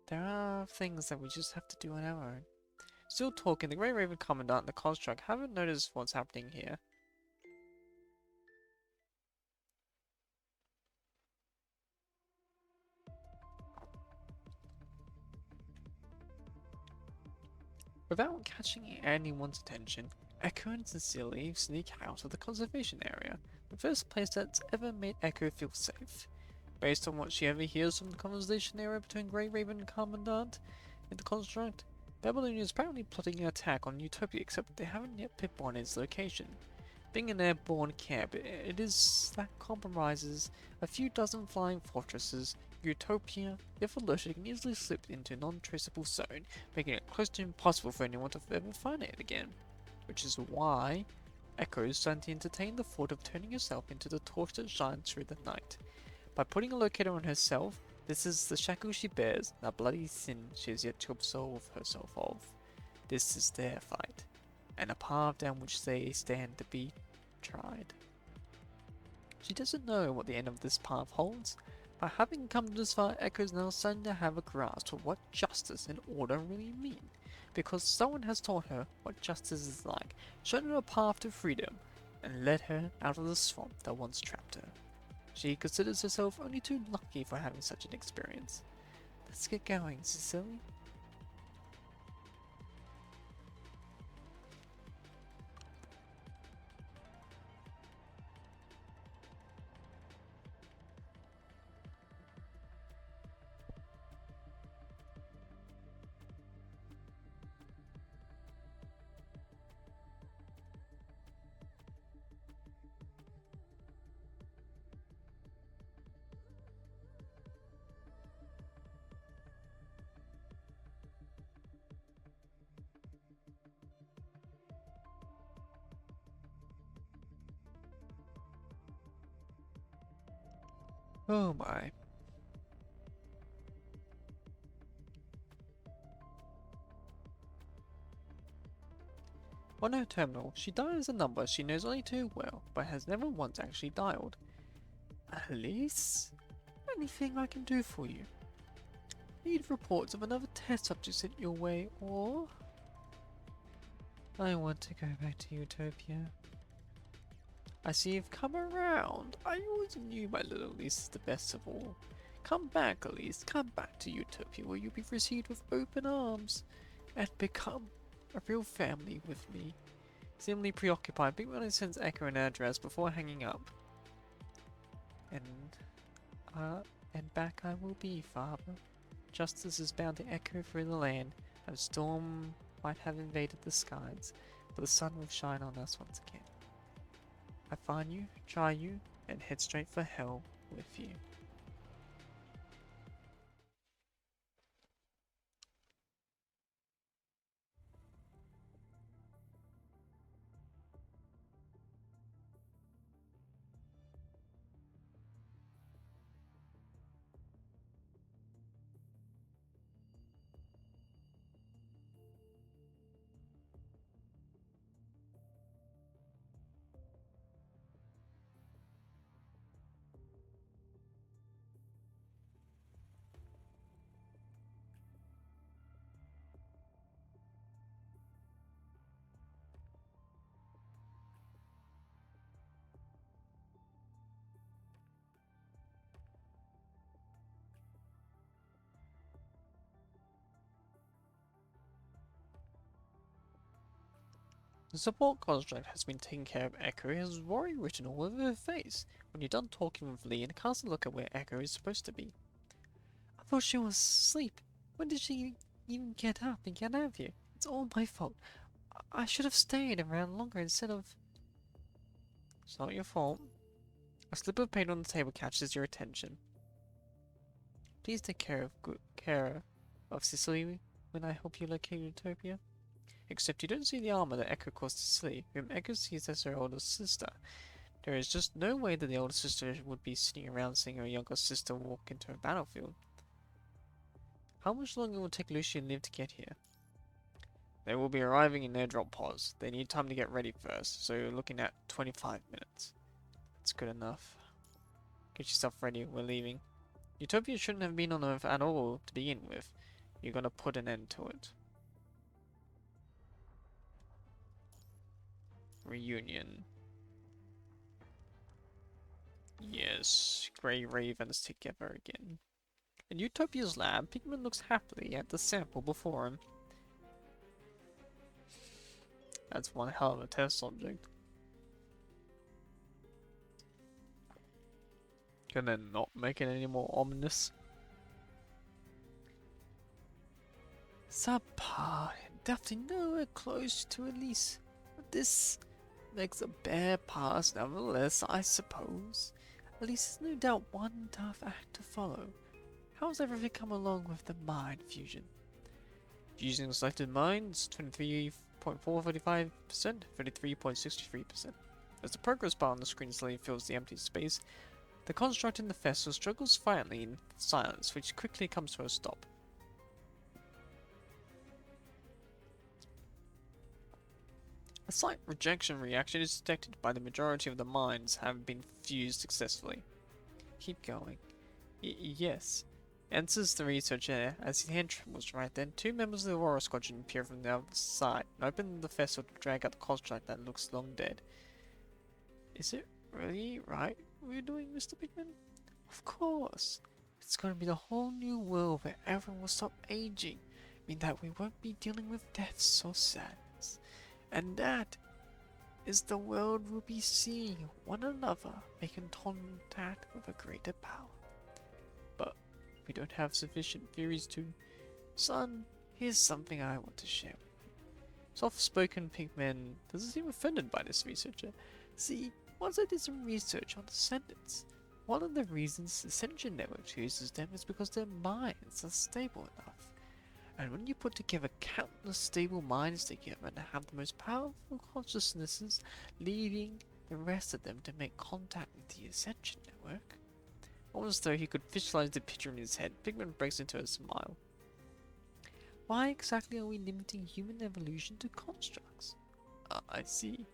There are things that we just have to do on our own. Still talking, the Grey Raven Commandant and the Construct haven't noticed what's happening here. Without catching anyone's attention, Echo and Cecily sneak out of the conservation area, the first place that's ever made Echo feel safe. Based on what she ever hears from the conversation area between Grey Raven and Commandant and the Construct, Babylonia is apparently plotting an attack on Utopia, except they haven't yet pinpointed its location. Being an airborne camp, it is that compromises a few dozen flying fortresses. Utopia, if alerted, can easily slip into a non-traceable zone, making it close to impossible for anyone to ever find it again. Which is why Echo is starting to entertain the thought of turning herself into the torch that shines through the night. By putting a locator on herself, this is the shackle she bears, and a bloody sin she has yet to absolve herself of. This is their fight, and a path down which they stand to be tried. She doesn't know what the end of this path holds, but having come this far, Echo is now starting to have a grasp of what justice and order really mean, because someone has taught her what justice is like, shown her a path to freedom, and led her out of the swamp that once trapped her. She considers herself only too lucky for having such an experience. Let's get going, Cecily. Oh my. On her terminal, she dials a number she knows only too well, but has never once actually dialed. Alice? Anything I can do for you? Need reports of another test subject sent your way, or... I want to go back to Utopia. I see you've come around. I always knew my little Elise is the best of all. Come back, Elise. Come back to Utopia, where you'll be received with open arms, and become a real family with me. Seemingly preoccupied, Big Money sends Echo an address before hanging up. And back I will be, Father. Justice is bound to echo through the land. A storm might have invaded the skies, but the sun will shine on us once again. I find you, try you, and head straight for hell with you. The support construct has been taking care of Echo, has worry written all over her face. When you're done talking with Lee and cast a look at where Echo is supposed to be. I thought she was asleep. When did she even get up and get out of here? It's all my fault. I should have stayed around longer instead of... It's not your fault. A slip of paper on the table catches your attention. Please take good care of Sicily when I help you locate Utopia. Except you don't see the armor that Echo caused Sicily, whom Echo sees as her older sister. There is just no way that the older sister would be sitting around seeing her younger sister walk into a battlefield. How much longer will it take Lucy and Liv to get here? They will be arriving in airdrop pods. They need time to get ready first, so you're looking at 25 minutes. That's good enough. Get yourself ready, we're leaving. Utopia shouldn't have been on Earth at all to begin with. You're gonna put an end to it. Reunion. Yes, Grey Ravens together again. In Utopia's lab, Pigman looks happily at the sample before him. That's one hell of a test subject. Can they not make it any more ominous? Subpar, definitely nowhere close to Elise. But this makes a bare pass nevertheless, I suppose. Elise is no doubt one tough act to follow. How's everything come along with the mind fusion? Fusing selected minds, 23.435%, 33.63%. As the progress bar on the screen slowly fills the empty space, the construct in the vessel struggles violently in silence, which quickly comes to a stop. A slight rejection reaction is detected by the majority of the minds having been fused successfully. Keep going. Yes. Answers the researcher as the hand trembles right then. Two members of the Aurora Squadron appear from the other side and open the vessel to drag out the construct that looks long dead. Is it really right what you're doing, Mr. Pigman? Of course. It's going to be the whole new world where everyone will stop aging, mean that we won't be dealing with deaths or sadness. And that is the world we'll be seeing one another making contact with a greater power. But we don't have sufficient theories to... Son, here's something I want to share with you. Soft-spoken Pigman doesn't seem offended by this researcher. See, once I did some research on descendants, one of the reasons the Ascension Network chooses them is because their minds are stable enough. And when you put together countless stable minds together and have the most powerful consciousnesses, leading the rest of them to make contact with the Ascension Network, almost though he could visualize the picture in his head, Pigman breaks into a smile. Why exactly are we limiting human evolution to constructs? I see.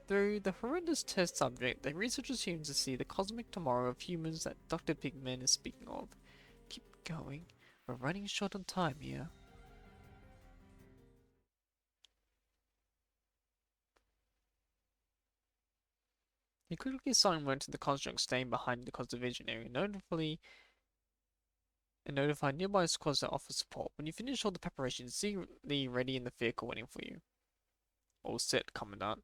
Through the horrendous test subject, the researchers seem to see the cosmic tomorrow of humans that Dr. Pigman is speaking of. Keep going. We're running short on time here. He quickly assigned word to the construct staying behind the conservation area, notified nearby squads that offer support. When you finish all the preparations, see Lee ready in the vehicle waiting for you. All set, Commandant.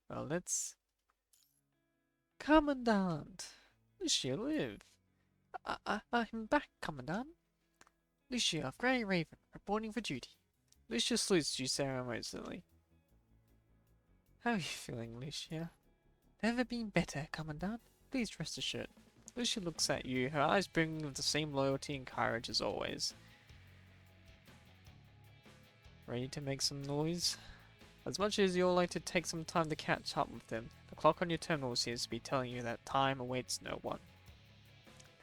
Well, let's... Commandant! Lucia, live! I'm back, Commandant. Lucia of Grey Raven, reporting for duty. Lucia salutes you ceremoniously. How are you feeling, Lucia? Never been better, Commandant. Please rest assured. Lucia looks at you, her eyes brimming with the same loyalty and courage as always. Ready to make some noise? As much as you'll like to take some time to catch up with them, the clock on your terminal seems to be telling you that time awaits no one.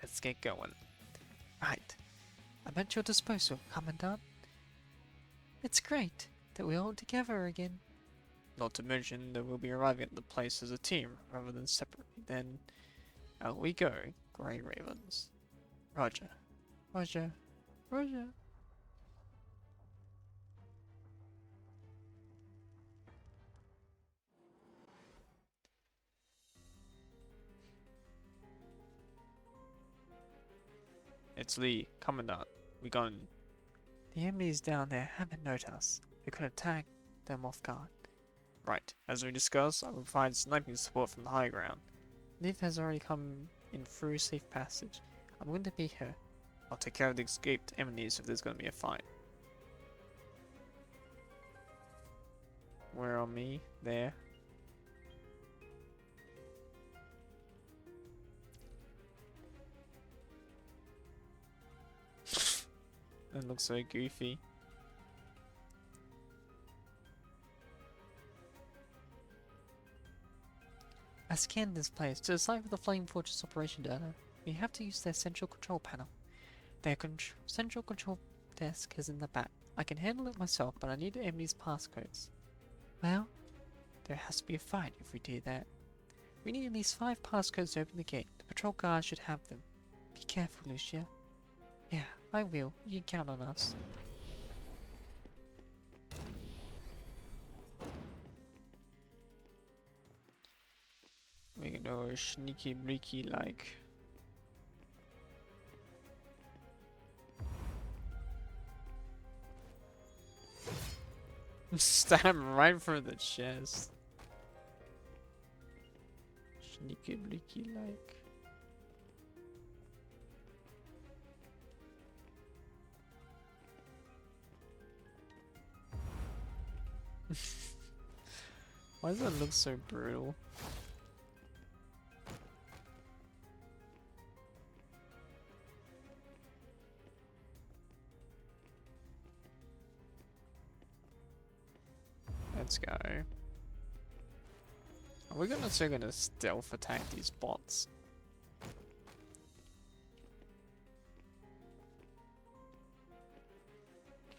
Let's get going. Right. I'm at your disposal, Commandant. It's great that we're all together again. Not to mention that we'll be arriving at the place as a team rather than separately. Then, out we go, Grey Ravens. Roger. Roger. Roger. It's Lee, Commandant. We gone. The enemies down there haven't noticed us. We could attack them off guard. Right, as we discussed, I will provide sniping support from the high ground. Liv has already come in through safe passage. I'm going to be here. I'll take care of the escaped enemies if there's going to be a fight. Where are me? There. It looks so goofy. I scanned this place to decipher the Flame Fortress operation data. We have to use their central control panel. Their central control desk is in the back. I can handle it myself, but I need Emily's passcodes. Well, there has to be a fight if we do that. We need at least 5 passcodes to open the gate. The patrol guards should have them. Be careful, Lucia. Yeah, I will. You can count on us. We're gonna sneaky bleaky like. Stab right through the chest. Sneaky bleaky like. Why does that look so brutal? Let's go. Are we still gonna stealth attack these bots?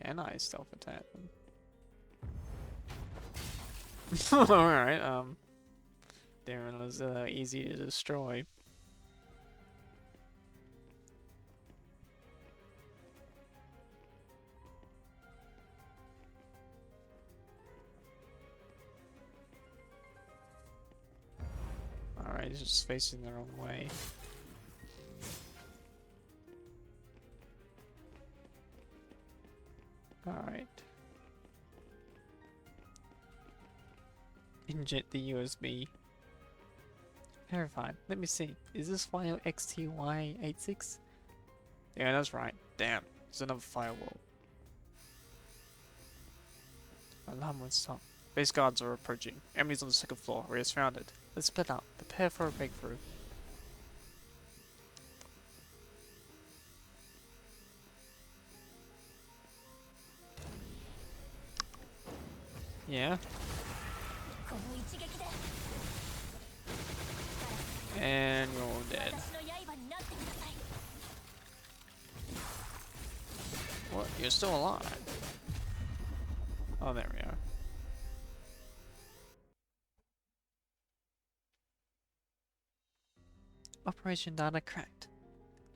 Can I stealth attack them? Alright, Darren was easy to destroy. Alright, he's just facing the wrong way. Alright. Inject the USB. Verified. Let me see. Is this file XTY86? Yeah, that's right. Damn. It's another firewall. Alarm won't stop. Base guards are approaching. Enemies on the second floor, where he is founded. Let's split up. Prepare for a breakthrough. Yeah. And you're all dead. What? You're still alive? Oh, there we are. Operation data cracked.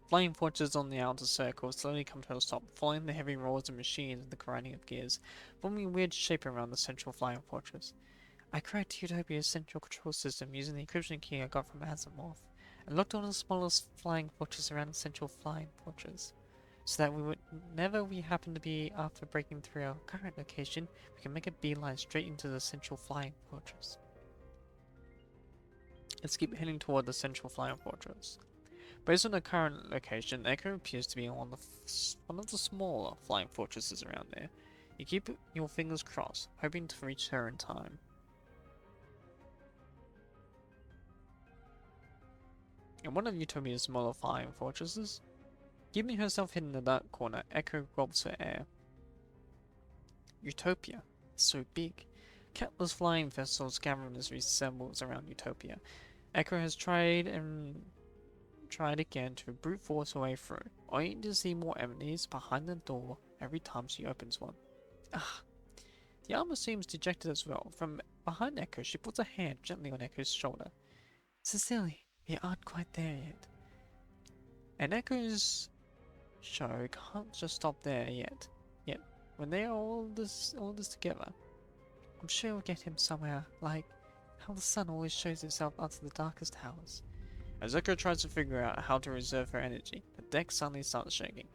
Flying fortress on the outer circle slowly come to a stop, following the heavy roars of machines and the grinding of gears, forming a weird shape around the central flying fortress. I cracked Utopia's central control system using the encryption key I got from Asimov, and locked all the smallest flying fortresses around the central flying fortress, so that whenever we happen to be after breaking through our current location, we can make a beeline straight into the central flying fortress. Let's keep heading toward the central flying fortress. Based on the current location, Echo appears to be on one of the smaller flying fortresses around there. You keep your fingers crossed, hoping to reach her in time. In one of Utopia's smaller flying fortresses, keeping herself hidden in the dark corner, Echo grabs for air. Utopia is so big. Countless flying vessels gathering as resembles around Utopia. Echo has tried again to brute force her way through, only to see more enemies behind the door every time she opens one. Ah, the armor seems dejected as well. From behind Echo, she puts a hand gently on Echo's shoulder. Cecily, we aren't quite there yet. And Echo's show can't just stop there yet. When they are all this together, I'm sure we'll get him somewhere, like how the sun always shows itself out of the darkest hours. As Echo tries to figure out how to reserve her energy, the deck suddenly starts shaking.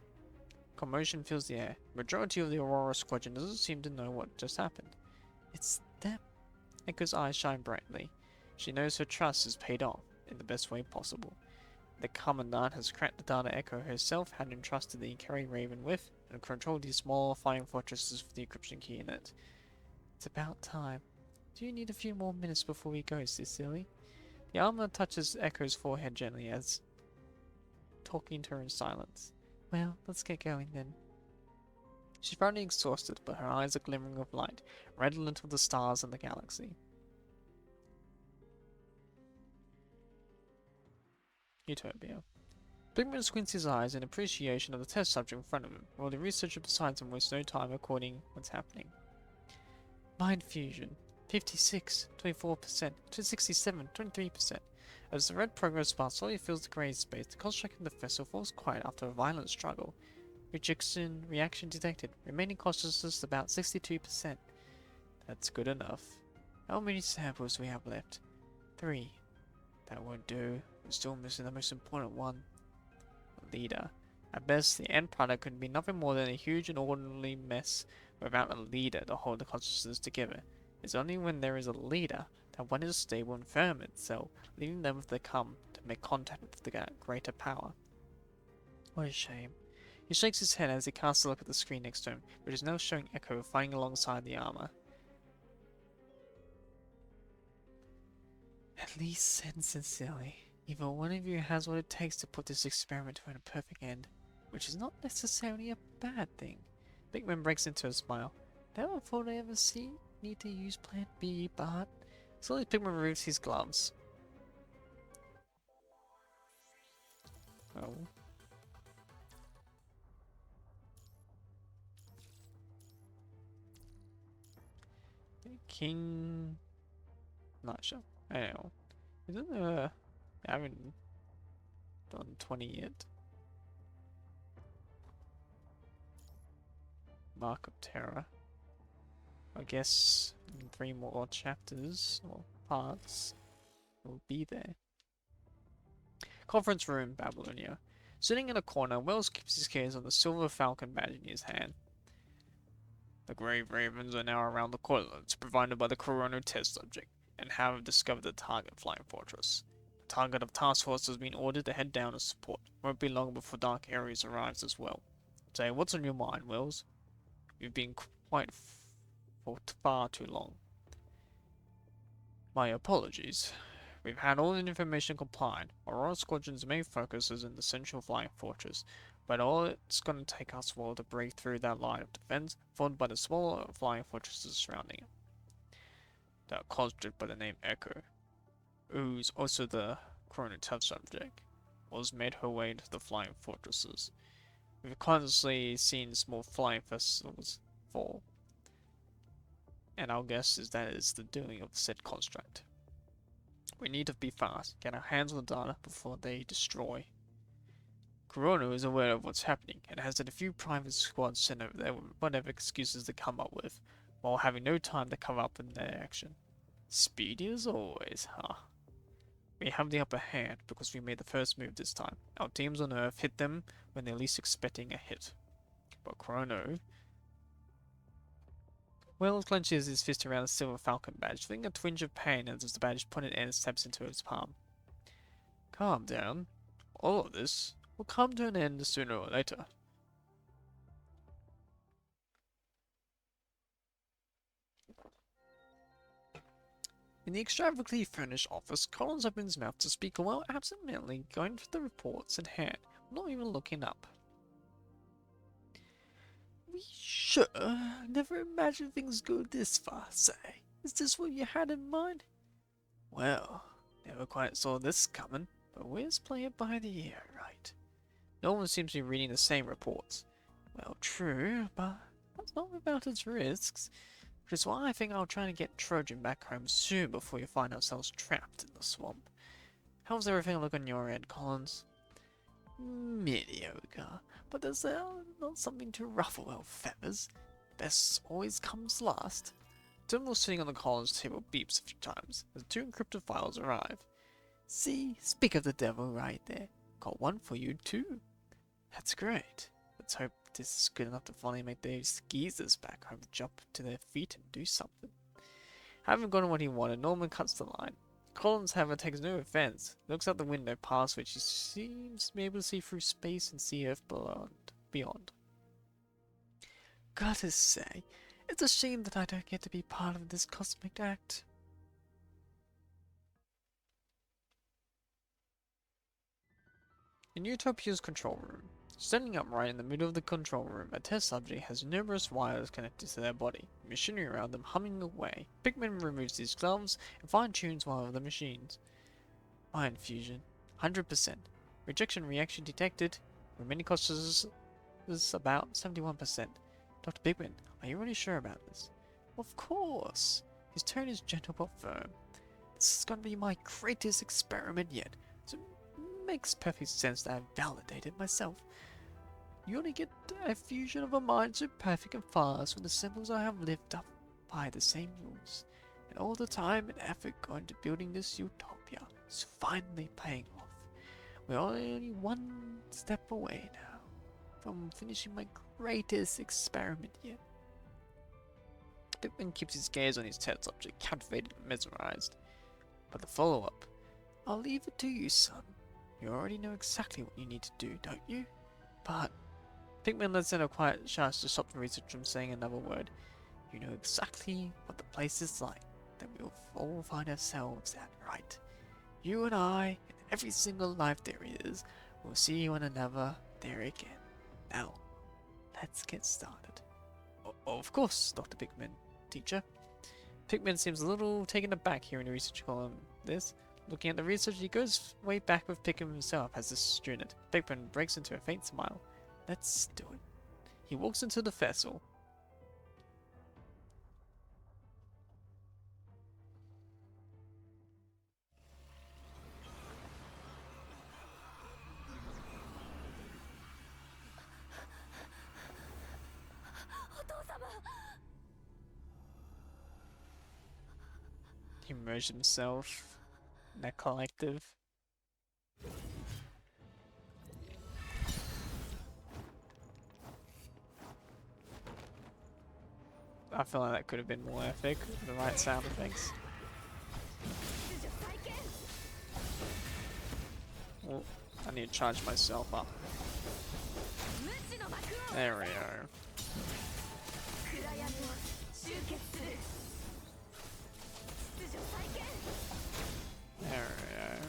Commotion fills the air. Majority of the Aurora Squadron doesn't seem to know what just happened. It's them. Echo's eyes shine brightly. She knows her trust is paid off in the best way possible. The Commandant has cracked the data Echo herself had entrusted the Carry Raven with, and controlled these small flying fortresses with the encryption key in it. It's about time. Do you need a few more minutes before we go, Cecily? The armor touches Echo's forehead gently as talking to her in silence. Well, let's get going then. She's probably exhausted, but her eyes are glimmering with light, redolent of the stars and the galaxy. Utopia. Pigman squints his eyes in appreciation of the test subject in front of him, while the researcher beside him wastes no time recording what's happening. Mind fusion. 56, 24%, 67, 23%. As the red progress bar slowly fills the grey space, the construct in the vessel falls quiet after a violent struggle. Reaction detected. Remaining consciousness about 62%. That's good enough. How many samples do we have left? 3. That won't do. We're still missing the most important one. Leader. At best, the end product could be nothing more than a huge and orderly mess without a leader to hold the consciousness together. It's only when there is a leader that one is stable and firm in itself, leaving them if they come to make contact with the greater power. What a shame. He shakes his head as he casts a look at the screen next to him, which is now showing Echo fighting alongside the armor. At least, said sincerely, either one of you has what it takes to put this experiment to a perfect end, which is not necessarily a bad thing. Bigman breaks into a smile. Never thought I ever need to use Plan B, but... Slowly Pigman removes his gloves. Oh. King... Not sure. I don't know. Isn't I haven't done 20 yet. Mark of Terror. I guess in 3 more chapters or parts will be there. Conference room, Babylonia. Sitting in a corner, Wells keeps his gaze on the silver falcon badge in his hand. The Grave Ravens are now around the coordinates provided by the Corona test subject and have discovered the target flying fortress. The target of task force has been ordered to head down to support. Won't be long before Dark Ares arrives as well. Say, what's on your mind, Wells? You've been quiet for far too long. My apologies. We've had all the information complied. Aurora Squadron's main focus is in the central flying fortress, but all it's going to take us will to break through that line of defense, followed by the smaller flying fortresses surrounding it. That construct by the name Echo, who's also the Corona test subject, was made her way to the flying fortresses. We've constantly seen small flying vessels fall, and our guess is that it's the doing of the said construct. We need to be fast, get our hands on the data before they destroy. Corona is aware of what's happening and has had a few private squads sent over there with whatever excuses they come up with, while having no time to cover up in their action. Speedy as always, huh? We have the upper hand because we made the first move this time. Our teams on Earth hit them when they're least expecting a hit. But Chrono... Wells clenches his fist around the silver falcon badge, feeling a twinge of pain as the badge pointed end steps into his palm. Calm down. All of this will come to an end sooner or later. In the extravagantly furnished office, Collins opened his mouth to speak while absentmindedly going through the reports in hand, not even looking up. We sure never imagined things go this far, say. Is this what you had in mind? Well, never quite saw this coming, but we're playing it by the ear, right? No one seems to be reading the same reports. Well, true, but that's not without its risks. Which is why I think I'll try to get Trojan back home soon before we find ourselves trapped in the swamp. How's everything look on your end, Collins? Mediocre, but there's not something to ruffle our feathers. Best always comes last. Terminal sitting on the Collins table beeps a few times as 2 encrypted files arrive. See, speak of the devil right there. Got one for you too. That's great. Let's hope this is good enough to finally make those geezers back home jump to their feet and do something. Having gotten what he wanted, Norman cuts the line. Collins, however, takes no offense. Looks out the window past which he seems to be able to see through space and see Earth beyond. Gotta say, it's a shame that I don't get to be part of this cosmic act. In Utopia's control room, Standing upright in the middle of the control room, a test subject has numerous wires connected to their body, machinery around them humming away. Pikmin removes his gloves and fine-tunes one of the machines. Iron fusion, 100%. Rejection reaction detected. Remaining cost is about 71%. Dr. Pikmin, are you really sure about this? Of course. His tone is gentle but firm. This is going to be my greatest experiment yet, so it makes perfect sense that I've validated myself. You only get a fusion of a mind so perfect and fast when the symbols I have lived up by the same rules, and all the time and effort going to building this utopia is finally paying off. We're only one step away now from finishing my greatest experiment yet. Pikmin keeps his gaze on his test subject, captivated and mesmerized. But the follow-up, I'll leave it to you, son. You already know exactly what you need to do, don't you? But Pikmin lets in a quiet shout to stop the researcher from saying another word. You know exactly what the place is like that we'll all find ourselves at, right? You and I, and every single life there is, will see one another there again. Now, let's get started. Of course, Dr. Pikmin, teacher. Pikmin seems a little taken aback hearing the researcher call him this. Looking at the researcher, he goes way back with Pikmin himself as a student. Pikmin breaks into a faint smile. Let's do it. He walks into the vessel. He merged himself in a collective. I feel like that could have been more epic with the right sound effects. Oh, I need to charge myself up. There we go. There we go.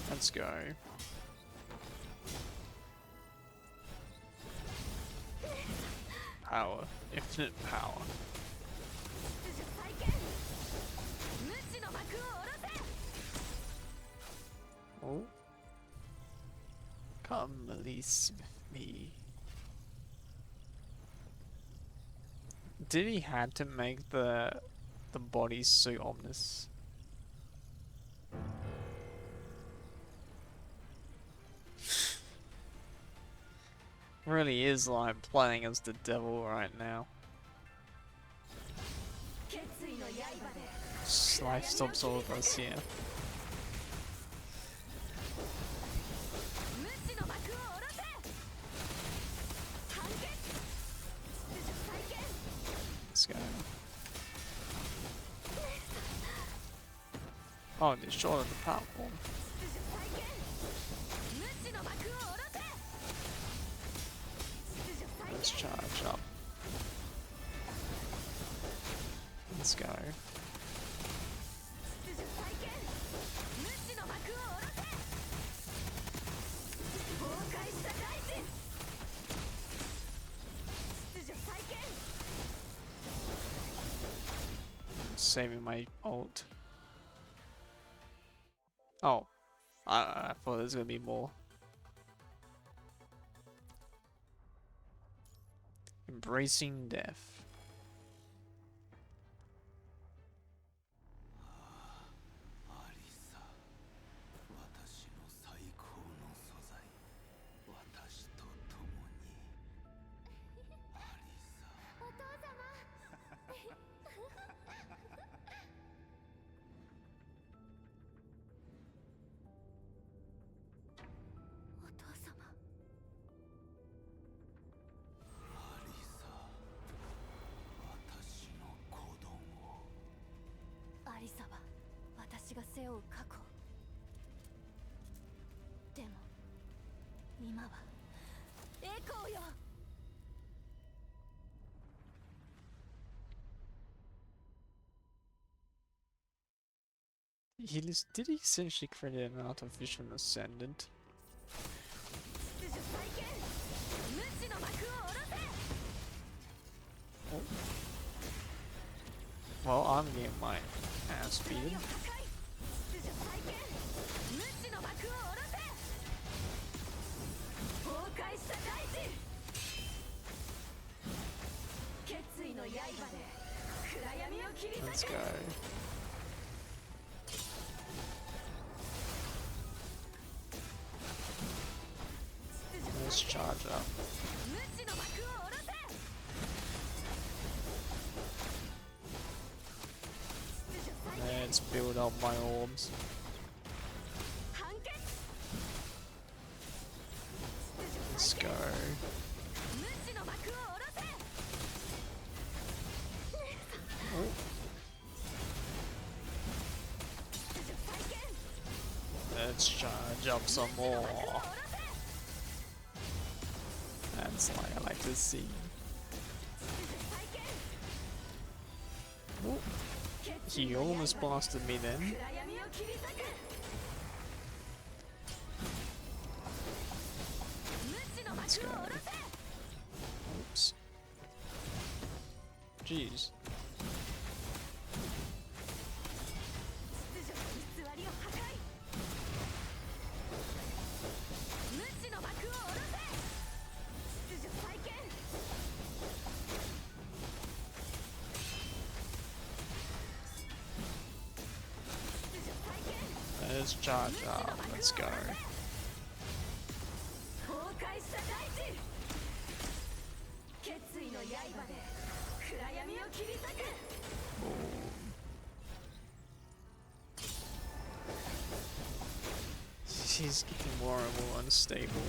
Let's go. Power. Infinite power. Oh. Come, release me. Did he had to make the body so ominous? Really is like playing as the devil right now. Life stops all of us here. Let's go. Oh, they're short of the platform. Let's charge up. Let's go. Saving my ult. Oh, I thought there was gonna be more. Embracing death. Did he essentially create an artificial ascendant? Oh. Well, I'm getting my ass beaten. Let's go. Let's charge up. Let's build up my orbs. Let's go. Oh. Let's charge up some more. That's what I like to see. Oh. He almost blasted me then. Let's go. Oops. Jeez. Let's charge up. Let's go. She's getting more and more unstable.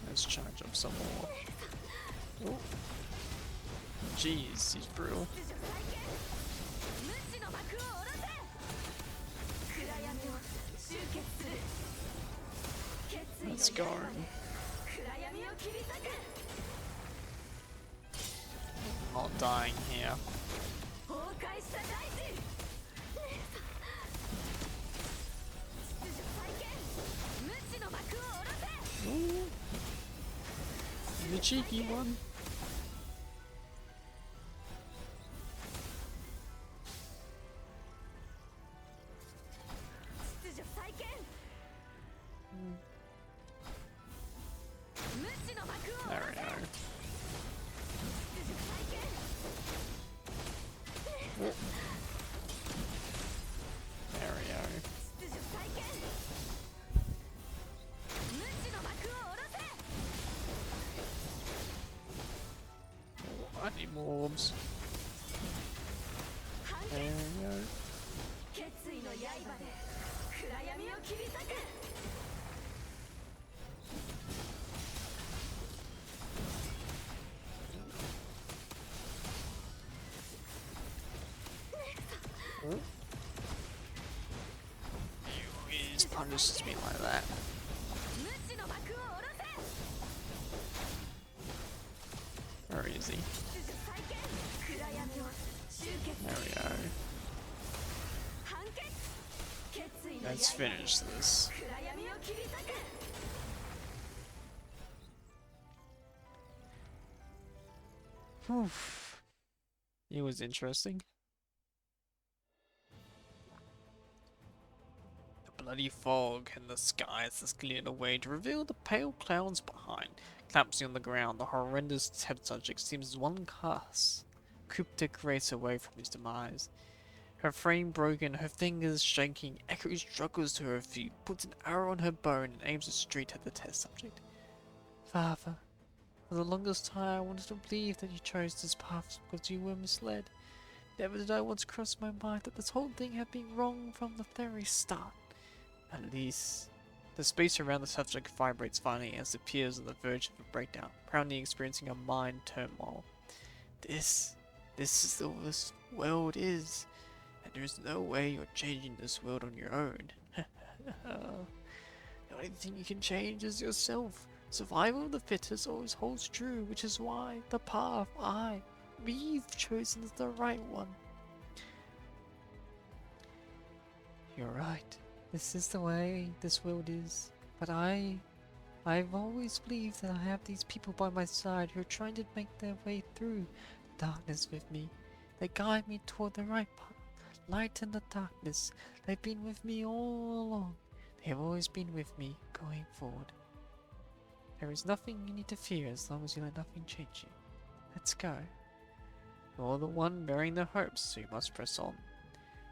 Let's charge up some more. Oh. Jeez, he's brutal. Let's go. Not dying here. Ooh. The cheeky one. There we go. Oh. There we go. Oh, I need more orbs. There we go. Oh. He just punishes me like that. Where is he? There we go. Let's finish this. Oof. It was interesting. The bloody fog in the skies has cleared away to reveal the pale clouds behind. Collapsing on the ground, the horrendous test subject seems one cast cryptic race away from his demise. Her frame broken, her fingers shaking, Echo struggles to her feet, puts an arrow on her bow and aims it straight at the test subject. Father, for the longest time I wanted to believe that you chose this path because you were misled. Never did I once cross my mind that this whole thing had been wrong from the very start. At least, the space around the subject vibrates finally as it appears on the verge of a breakdown, proudly experiencing a mind turmoil. This is the worst world is, and there is no way you're changing this world on your own. The only thing you can change is yourself. Survival of the fittest always holds true, which is why the path we've chosen is the right one. You're right. This is the way this world is. But I've always believed that I have these people by my side who are trying to make their way through the darkness with me. They guide me toward the right path. Light in the darkness. They've been with me all along. They have always been with me going forward. There is nothing you need to fear as long as you let nothing change you. Let's go. You're the one bearing the hopes, so you must press on.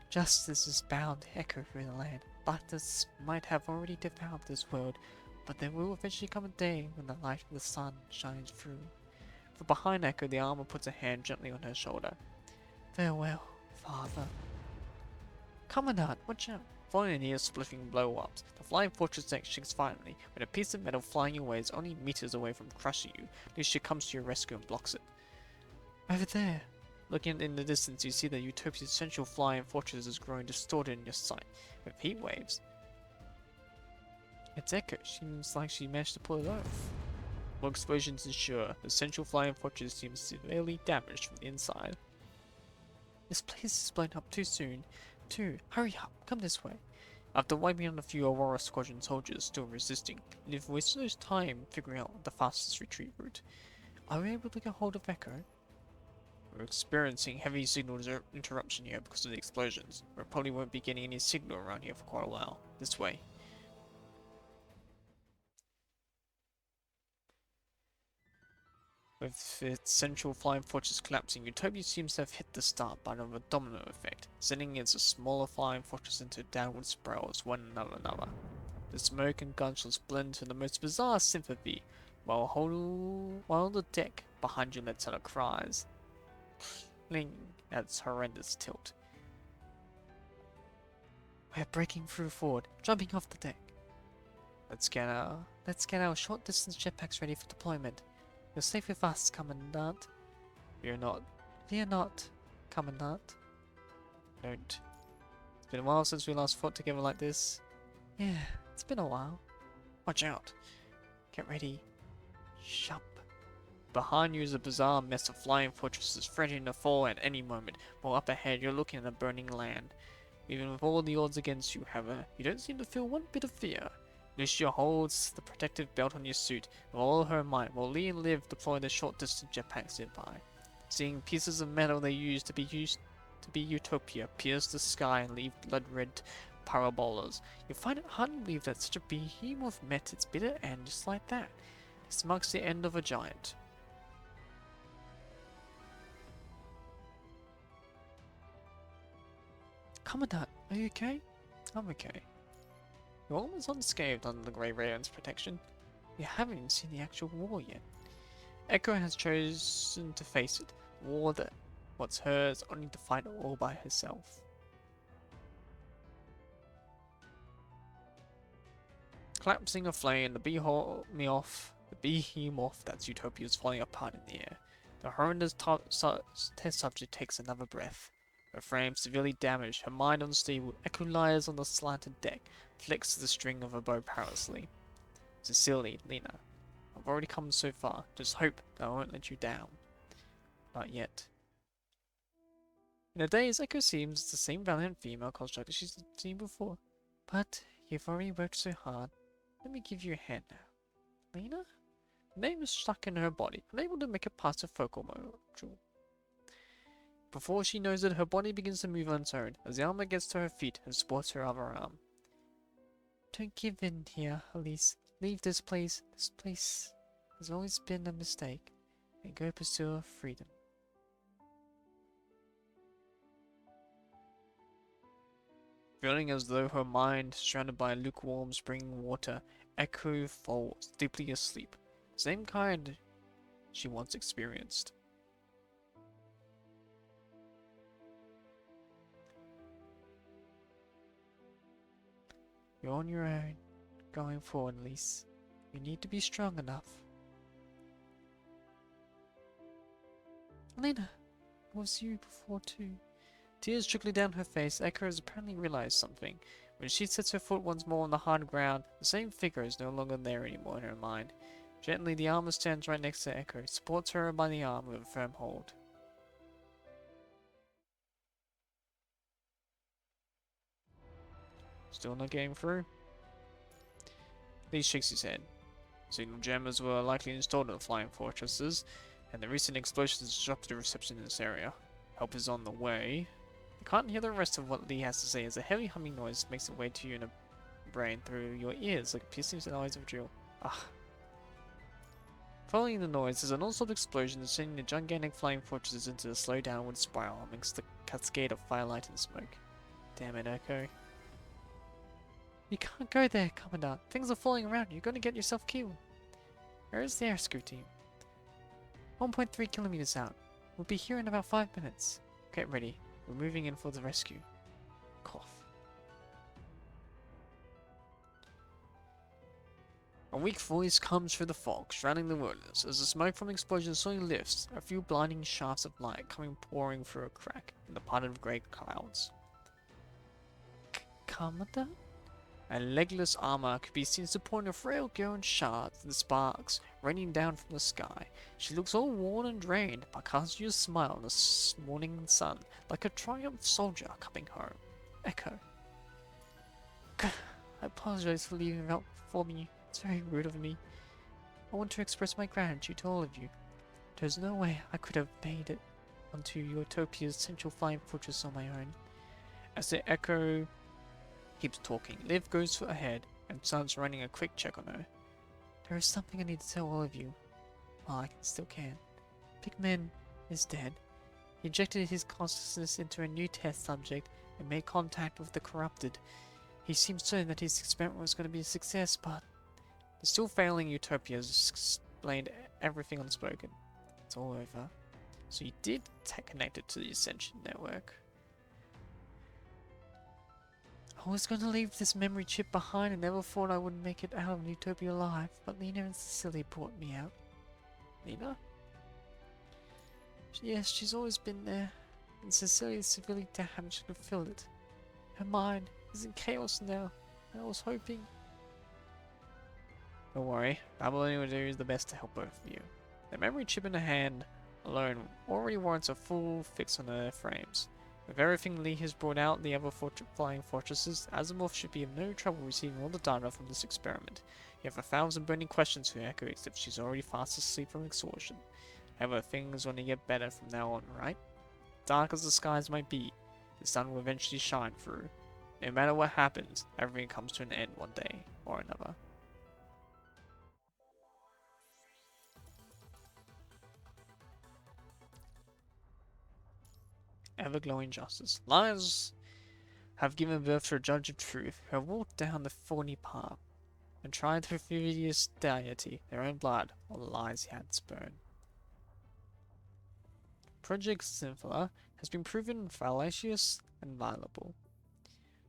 Justice is bound to echo through the land. Darkness might have already devoured this world, but there will eventually come a day when the light of the sun shines through. From behind Echo, the armor puts a hand gently on her shoulder. Farewell, father. Commandant, watch out! Following near splittering blow-ups, the flying fortress deck shakes violently when a piece of metal flying away is only meters away from crushing you. Lucia comes to your rescue and blocks it. Over there! Looking in the distance, you see that Utopia's central flying fortress is growing distorted in your sight, with heat waves. It's Echo. Seems like she managed to pull it off. More explosions ensure. The central flying fortress seems severely damaged from the inside. This place is blown up too soon. Hurry up, come this way. After wiping out a few Aurora Squadron soldiers still resisting, you've wasted time figuring out the fastest retreat route. Are we able to get hold of Echo? We're experiencing heavy signal interruption here because of the explosions. We probably won't be getting any signal around here for quite a while. This way. With its central flying fortress collapsing, Utopia seems to have hit the start button of a domino effect, sending its smaller flying fortress into downward spirals, one another. The smoke and gunshots blend to the most bizarre symphony, while the deck behind you lets out cries, clinging at its horrendous tilt. We're breaking through forward, jumping off the deck. Let's get our short distance jetpacks ready for deployment. You're safe with us, Commandant. Fear not, Commandant. Don't. It's been a while since we last fought together like this. Yeah, it's been a while. Watch out. Get ready. Jump. Behind you is a bizarre mess of flying fortresses threatening to fall at any moment, while up ahead you're looking at a burning land. Even with all the odds against you, however, you don't seem to feel one bit of fear. Lucia holds the protective belt on your suit with all her might, while Lee and Liv deploy their short-distance jetpacks nearby. Seeing pieces of metal they used to be Utopia pierce the sky and leave blood-red parabolas, you find it hard to believe that such a behemoth met its bitter end just like that. This marks the end of a giant. Commandant, are you okay? I'm okay. You're almost unscathed under the Grey Raven's protection. You haven't even seen the actual war yet. Echo has chosen to face it. War that what's hers, only to fight all by herself. Collapsing a flame, the behemoth that's Utopia is falling apart in the air. The horrendous test subject takes another breath. Her frame severely damaged, her mind unstable, Echo lies on the slanted deck, flicks the string of her bow perilously. Sincerely, Lena, I've already come so far, just hope that I won't let you down. Not yet. In a days, Echo seems the same valiant female constructor she's seen before. But you've already worked so hard. Let me give you a hand now. Lena? The name is stuck in her body, unable to make it past the focal module. Before she knows it, her body begins to move on its own, as the armor gets to her feet and supports her other arm. Don't give in here, Elise. Leave this place. This place has always been a mistake. And go pursue freedom. Feeling as though her mind, surrounded by lukewarm spring water, Echo falls deeply asleep. Same kind she once experienced. You're on your own, going forward, Elise. You need to be strong enough. Lena, it was you before too. Tears trickling down her face, Echo has apparently realized something. When she sets her foot once more on the hard ground, the same figure is no longer there anymore in her mind. Gently, the armor stands right next to Echo, supports her by the arm with a firm hold. Still not getting through? Lee shakes his head. Signal jammers were likely installed in the flying fortresses, and the recent explosions disrupted the reception in this area. Help is on the way. You can't hear the rest of what Lee has to say as a heavy humming noise makes its way to your brain through your ears like a piercing noise of a drill. Ah. Following the noise, there's a non-stop explosion sending the gigantic flying fortresses into a slow downward spiral amongst the cascade of firelight and smoke. Damn it, Echo. You can't go there, Commandant. Things are falling around. You're going to get yourself killed. Where is the rescue team? 1.3 kilometers out. We'll be here in about 5 minutes. Get ready. We're moving in for the rescue. Cough. A weak voice comes through the fog, shrouding the wilderness. As the smoke from the explosion slowly lifts, a few blinding shafts of light coming pouring through a crack in the parted grey clouds. Commandant? A legless armor could be seen supporting a frail girl in shards and sparks raining down from the sky. She looks all worn and drained, but casts you a smile in the morning sun, like a triumphant soldier coming home. Echo. I apologize for leaving without informing you. It's very rude of me. I want to express my gratitude to all of you. There's no way I could have made it onto Utopia's central flying fortress on my own. As the Echo keeps talking, Liv goes ahead and starts running a quick check on her. There is something I need to tell all of you. Well, I still can. Pigman is dead. He injected his consciousness into a new test subject and made contact with the corrupted. He seemed certain that his experiment was going to be a success, but the still failing Utopia has explained everything unspoken. It's all over. So you did connect it to the Ascension network. I was going to leave this memory chip behind and never thought I would make it out of Utopia alive, but Lena and Cecilia brought me out. Lena? Yes, she's always been there, and Cecilia is severely damaged and could feel it. Her mind is in chaos now, and I was hoping... Don't worry, Babylon will do the best to help both of you. The memory chip in her hand alone already warrants a full fix on her frames. With everything Lee has brought out the other flying fortresses, Asimov should be in no trouble receiving all the data from this experiment. You have 1,000 burning questions for Echo, except she's already fast asleep from exhaustion. However, things only get better from now on, right? Dark as the skies might be, the sun will eventually shine through. No matter what happens, everything comes to an end one day or another. Ever-glowing justice. Lies have given birth to a judge of truth, who have walked down the thorny path, and tried the perfidious deity, their own blood, or the lies he had spurned. Project Symphola has been proven fallacious and viable.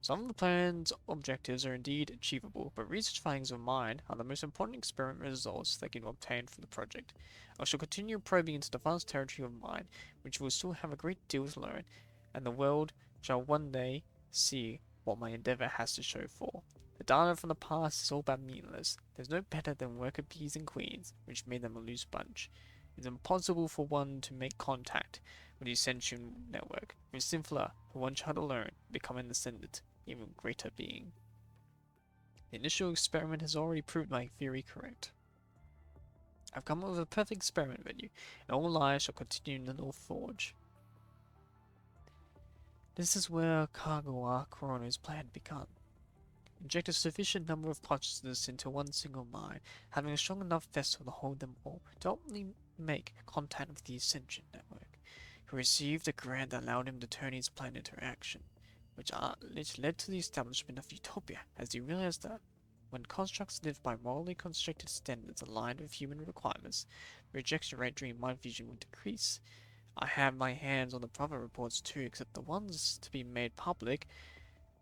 Some of the plan's objectives are indeed achievable, but research findings of mine are the most important experiment results that can be obtained from the project. I shall continue probing into the vast territory of mine, which will still have a great deal to learn, and the world shall one day see what my endeavor has to show for. The data from the past is all but meaningless. There's no better than worker bees and queens, which made them a loose bunch. It's impossible for one to make contact with the Ascension network. With Symphola, for one child alone, become an ascendant, even greater being. The initial experiment has already proved my theory correct. I've come up with a perfect experiment venue, and all lives shall continue in the North Forge. This is where Kagawa Corona's plan begun. Inject a sufficient number of consciousness into one single mind, having a strong enough vessel to hold them all, to ultimately make contact with the Ascension network. He received a grant that allowed him to turn his plan into action, which led to the establishment of Utopia, as he realized that when constructs lived by morally constructed standards aligned with human requirements, the rejection rate during mind fusion would decrease. I have my hands on the proper reports too, except the ones to be made public,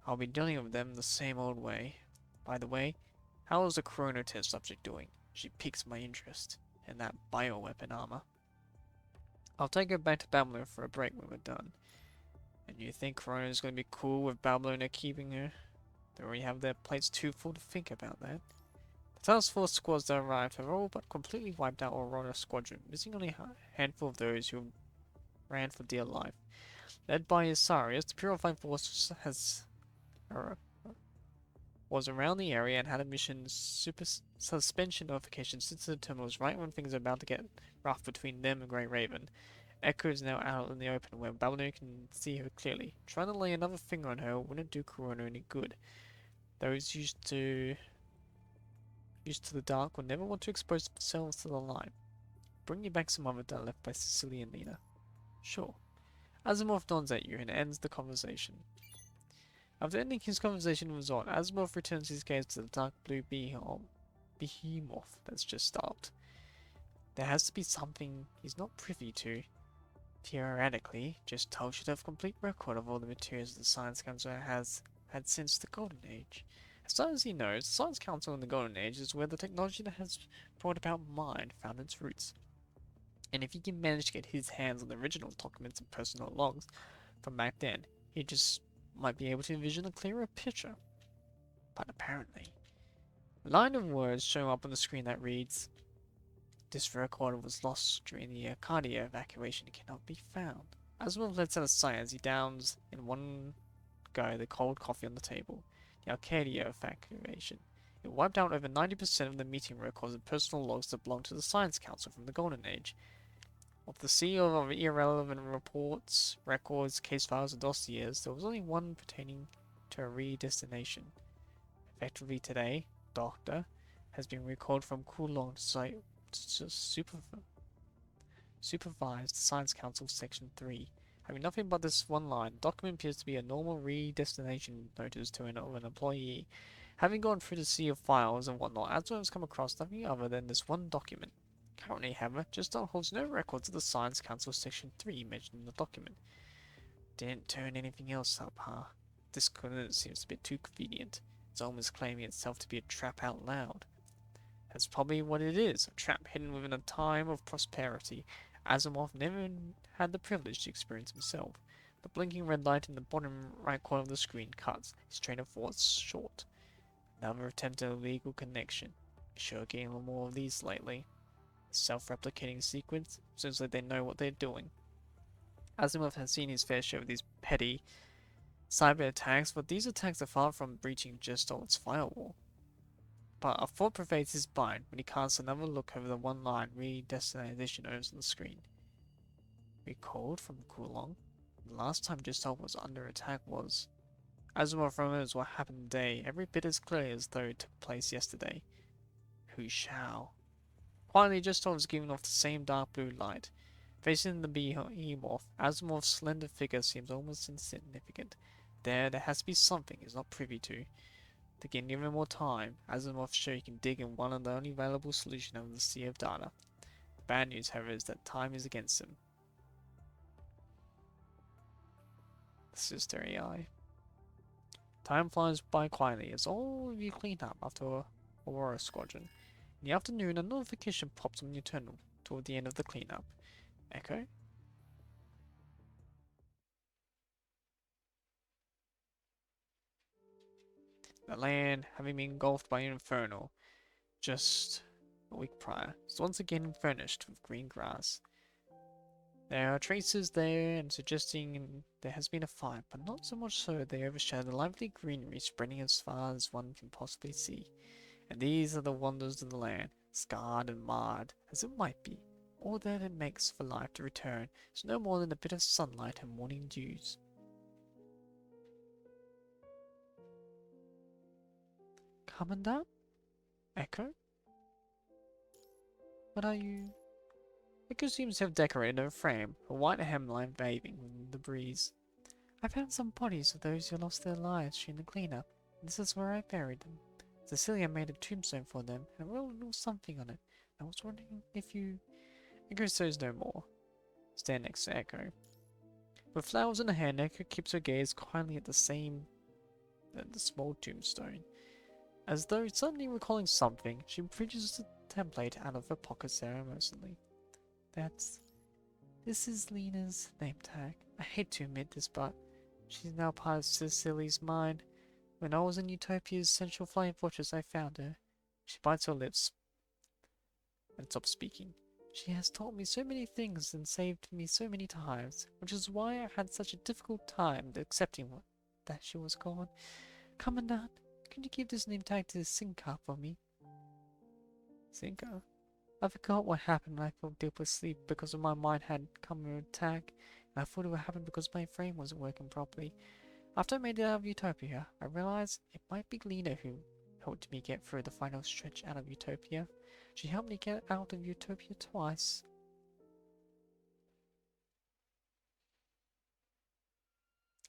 I'll be dealing with them the same old way. By the way, how is the Chrono test subject doing? She piques my interest, and that bioweapon armor. I'll take her back to Babylon for a break when we're done. And you think Chrono's gonna be cool with Babylon keeping her? They already have their plates too full to think about that. The task force squads that arrived have all but completely wiped out Aurora's squadron, missing only a handful of those who ran for dear life. Led by Isarius, the Purifying Force uh, was around the area and had a mission suspension notification sent to the terminals right when things are about to get rough between them and Grey Raven. Echo is now out in the open where Babylon can see her clearly. Trying to lay another finger on her wouldn't do Corona any good. Those used to the dark will never want to expose themselves to the light. Bring you back some other data left by Cecilia and Lena. Sure. Asimov nods at you and ends the conversation. After ending his conversation with Zod, Asimov returns his gaze to the dark blue behemoth that's just stopped. There has to be something he's not privy to. Theoretically, just Tull should have complete record of all the materials the Science Council has had since the Golden Age. As far as he knows, the Science Council in the Golden Age is where the technology that has brought about mind found its roots. And if he can manage to get his hands on the original documents and personal logs from back then, he just might be able to envision a clearer picture. But apparently, a line of words show up on the screen that reads, "This record was lost during the Arcadia evacuation and cannot be found." Asimov lets out a sigh as he downs in one go the cold coffee on the table. The Arcadia evacuation. It wiped out over 90% of the meeting records and personal logs that belonged to the Science Council from the Golden Age. Of the sea of irrelevant reports, records, case files, and dossiers, there was only one pertaining to a redestination. Effectively today, Doctor has been recalled from Kulong to supervise the Science Council Section 3. Having nothing but this one line, the document appears to be a normal redestination notice to an employee. Having gone through the sea of files and whatnot, Asmo has come across nothing other than this one document. Currently, however, Justin holds no records of the Science Council Section 3 mentioned in the document. Didn't turn anything else up, huh? This coincidence seems a bit too convenient. It's almost claiming itself to be a trap out loud. That's probably what it is, a trap hidden within a time of prosperity. Asimov never had the privilege to experience himself. The blinking red light in the bottom right corner of the screen cuts his train of thoughts short. Another attempt at a legal connection. Sure getting a little more of these lately. Self-replicating sequence, seems like they know what they're doing. Asimov has seen his fair share of these petty cyber attacks, but these attacks are far from breaching just its firewall. But a thought pervades his mind when he casts another look over the one-line redestination on the screen. Recalled from Kulong? The last time Gestalt was under attack was... Asimov remembers what happened today, every bit as clearly as though it took place yesterday. Who shall? Quietly, Gestalt was giving off the same dark blue light. Facing the behemoth, Asimov's slender figure seems almost insignificant. There has to be something he's not privy to. To gain even more time, Asimov's sure he can dig in one of the only available solutions of the sea of data. The bad news, however, is that time is against him. Sister AI. Time flies by quietly as all of you clean up after Aurora Squadron. In the afternoon, a notification pops on your terminal toward the end of the cleanup. Echo? The land, having been engulfed by an inferno just a week prior, is once again furnished with green grass. There are traces there and suggesting there has been a fire, but not so much so they overshadow the lively greenery spreading as far as one can possibly see. And these are the wonders of the land, scarred and marred as it might be. All that it makes for life to return is no more than a bit of sunlight and morning dews. Commandant? Echo? What are you? Echo seems to have decorated her frame, her white hemline waving in the breeze. I found some bodies of those who lost their lives during the cleanup. This is where I buried them. Cecilia made a tombstone for them and wrote a little something on it. I was wondering if you... Echo says no more. Stand next to Echo. With flowers in her hand, Echo keeps her gaze quietly at the small tombstone. As though suddenly recalling something, she reaches the template out of her pocket ceremoniously. This is Lena's name tag. I hate to admit this, but she's now part of Cecily's mind. When I was in Utopia's central flying fortress, I found her. She bites her lips and stops speaking. She has taught me so many things and saved me so many times, which is why I had such a difficult time accepting that she was gone. Commandant, can you give this name tag to Sinka for me? Sinka? I forgot what happened when I fell deep asleep because my mind had come under attack, and I thought it would happen because my brain wasn't working properly. After I made it out of Utopia, I realized it might be Lena who helped me get through the final stretch out of Utopia. She helped me get out of Utopia twice.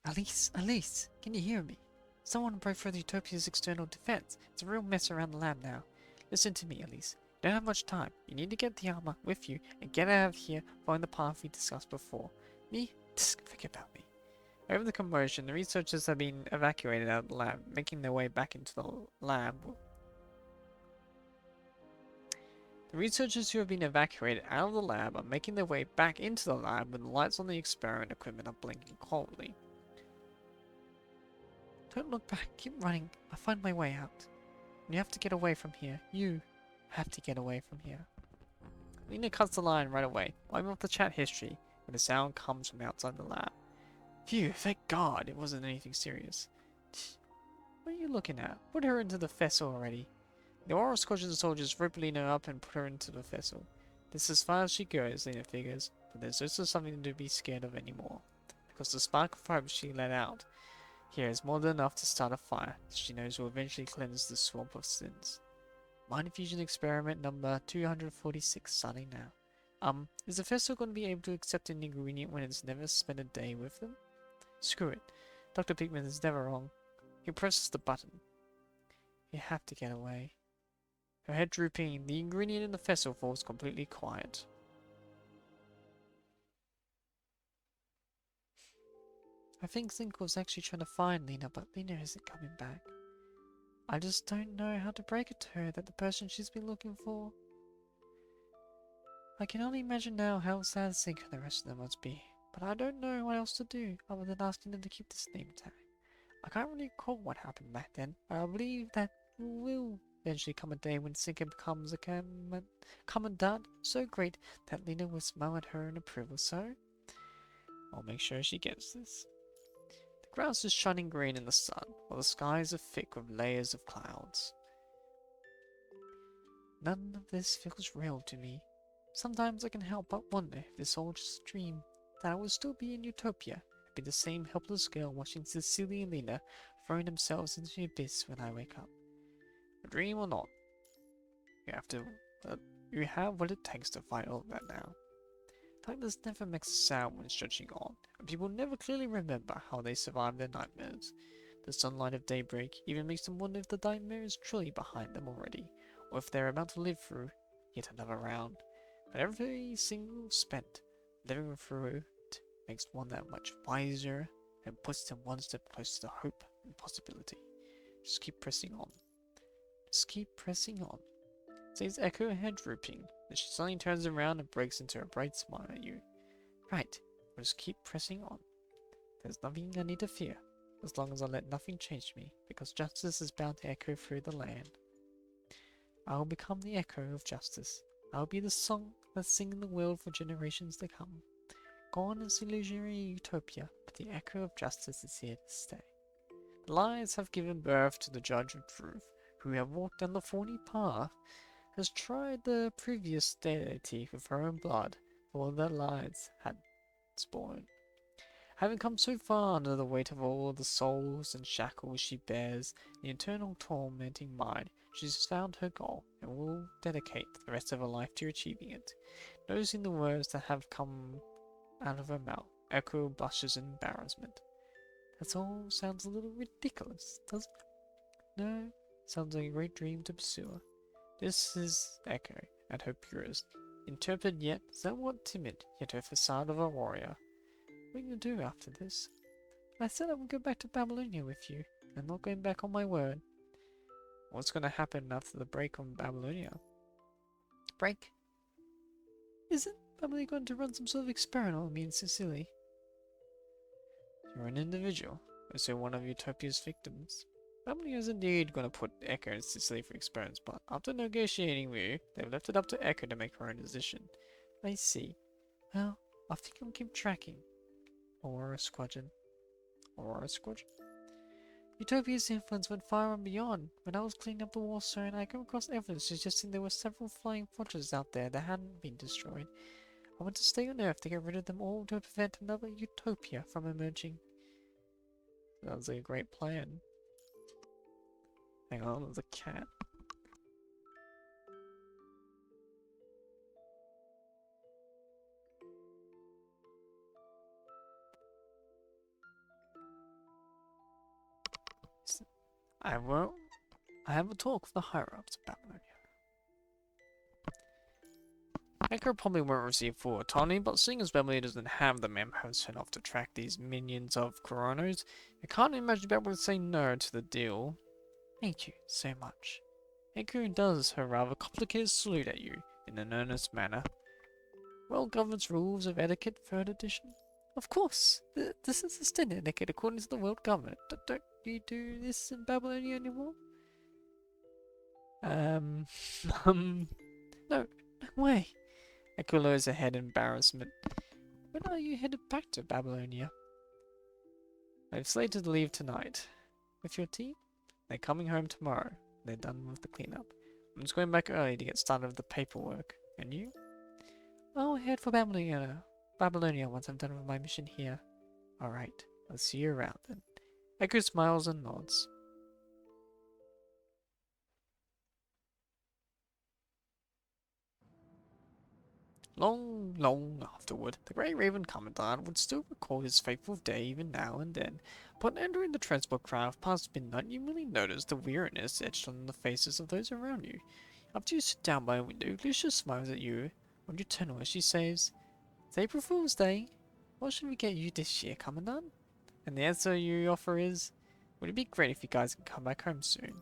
Elise, can you hear me? Someone broke through the Utopia's external defense. It's a real mess around the lab now. Listen to me, Elise. You don't have much time. You need to get the armor with you and get out of here following the path we discussed before. Me? Forget about me. Over the commotion, the researchers have been evacuated out of the lab, making their way back into the lab. The researchers who have been evacuated out of the lab are making their way back into the lab when the lights on the experiment equipment are blinking coldly. Don't look back, keep running. I'll find my way out. You have to get away from here. You have to get away from here. Lena cuts the line right away, wiping off the chat history when the sound comes from outside the lab. Phew, thank God it wasn't anything serious. What are you looking at? Put her into the vessel already. The Oral Squadron soldiers rope Lena up and put her into the vessel. This is as far as she goes, Lena figures, but there's also something to be scared of anymore. Because the spark of hope she let out here is more than enough to start a fire that she knows will eventually cleanse the swamp of sins. Mind fusion experiment number 246 starting now. Is the vessel going to be able to accept an ingredient when it's never spent a day with them? Screw it. Dr. Pigman is never wrong. He presses the button. You have to get away. Her head drooping, the ingredient in the vessel falls completely quiet. I think Zink was actually trying to find Lena, but Lena isn't coming back. I just don't know how to break it to her that the person she's been looking for. I can only imagine now how sad Zink and the rest of them must be, but I don't know what else to do other than asking them to keep this name tag. I can't really recall what happened back then, but I believe that will eventually come a day when Zink becomes a commandant so great that Lena will smile at her in approval, so I'll make sure she gets this. The grass is shining green in the sun, while the skies are thick with layers of clouds. None of this feels real to me. Sometimes I can help but wonder if this all just a dream, that I will still be in Utopia, and be the same helpless girl watching Cecilia and Lena throwing themselves into the abyss when I wake up. A dream or not, you have what it takes to fight all of that now. Darkness never makes a sound when stretching on, and people never clearly remember how they survived their nightmares. The sunlight of daybreak even makes them wonder if the nightmare is truly behind them already, or if they're about to live through yet another round. But every single spent living through it makes one that much wiser and puts them one step closer to hope and possibility. Just keep pressing on. Just keep pressing on. Says Echo, head drooping. Then she suddenly turns around and breaks into a bright smile at you. Right, we'll just keep pressing on. There's nothing I need to fear, as long as I let nothing change me, because justice is bound to echo through the land. I will become the echo of justice. I will be the song that's singing the world for generations to come. Gone is illusionary utopia, but the echo of justice is here to stay. The lies have given birth to the judge of truth, who have walked down the thorny path, has tried the previous deity with her own blood, for all their lies had spawned. Having come so far under the weight of all the souls and shackles she bears, the eternal tormenting mind, she has found her goal, and will dedicate the rest of her life to achieving it. Noticing the words that have come out of her mouth, Echo blushes in embarrassment. That all sounds a little ridiculous, doesn't it? No, sounds like a great dream to pursue her. This is Echo, at her purest, intrepid yet somewhat timid, yet her facade of a warrior. What are you going to do after this? I said I would go back to Babylonia with you. I'm not going back on my word. What's going to happen after the break on Babylonia? Break? Isn't Babylonia going to run some sort of experiment on me and Cecily? You're an individual, so one of Utopia's victims. Family is indeed going to put Echo in Sicily for experiments, but after negotiating with you, they've left it up to Echo to make her own decision. I see. Well, I think I'll keep tracking. Aurora Squadron. Aurora Squadron? Utopia's influence went far and beyond. When I was cleaning up the war zone, I came across evidence suggesting there were several flying fortresses out there that hadn't been destroyed. I want to stay on Earth to get rid of them all to prevent another utopia from emerging. Sounds like a great plan. Hang on, there's a cat. I have a talk with the higher-ups about Babylonia. Echo probably won't receive full autonomy, but seeing as Babylonia doesn't have the manpower sent off to track these minions of Coronos, I can't imagine Babylon would say no to the deal. Thank you so much. Echo does her rather complicated salute at you in an earnest manner. Well-governed rules of etiquette, 3rd edition? Of course! This is the standard etiquette according to the world government. Don't you do this in Babylonia anymore? No way. Echo lowers her head in embarrassment. When are you headed back to Babylonia? I've slated to leave tonight. With your team? They're coming home tomorrow. They're done with the cleanup. I'm just going back early to get started with the paperwork. And you? I'll head for Babylonia once I'm done with my mission here. Alright, I'll see you around then. Echo smiles and nods. Long afterward, the Grey Raven Commandant would still recall his fateful day even now and then. Upon entering the transport craft past midnight, you merely notice the weariness etched on the faces of those around you. After you sit down by a window, Lucia smiles at you. When you turn away, she says, "It's April Fool's Day. What should we get you this year, Commandant?" And the answer you offer is, "Would it be great if you guys can come back home soon?"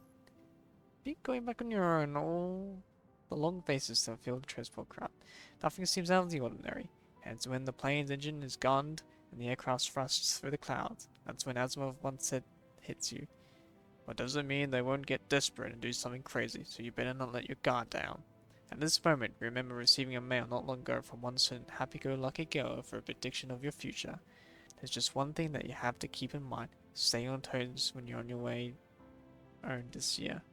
Be going back on your own, all the long faces that fill the transport craft. Nothing seems out of the ordinary. And it's when the plane's engine is gunned and the aircraft thrusts through the clouds. That's when Asimov once said hits you. But doesn't mean they won't get desperate and do something crazy, so you better not let your guard down. At this moment, remember receiving a mail not long ago from one certain happy-go-lucky girl for a prediction of your future. There's just one thing that you have to keep in mind. Stay on toes when you're on your way home this year.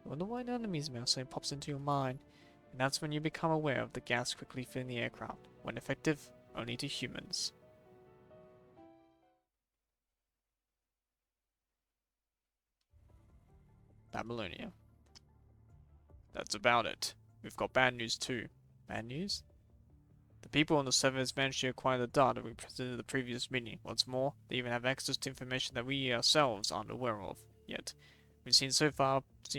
I wonder why an enemy's mail suddenly pops into your mind, and that's when you become aware of the gas quickly filling the aircraft, when effective only to humans. Babylonia. That's about it. We've got bad news too. Bad news? The people on the server has managed to acquire the data we presented at the previous meeting. What's more, they even have access to information that we ourselves aren't aware of yet. We've seen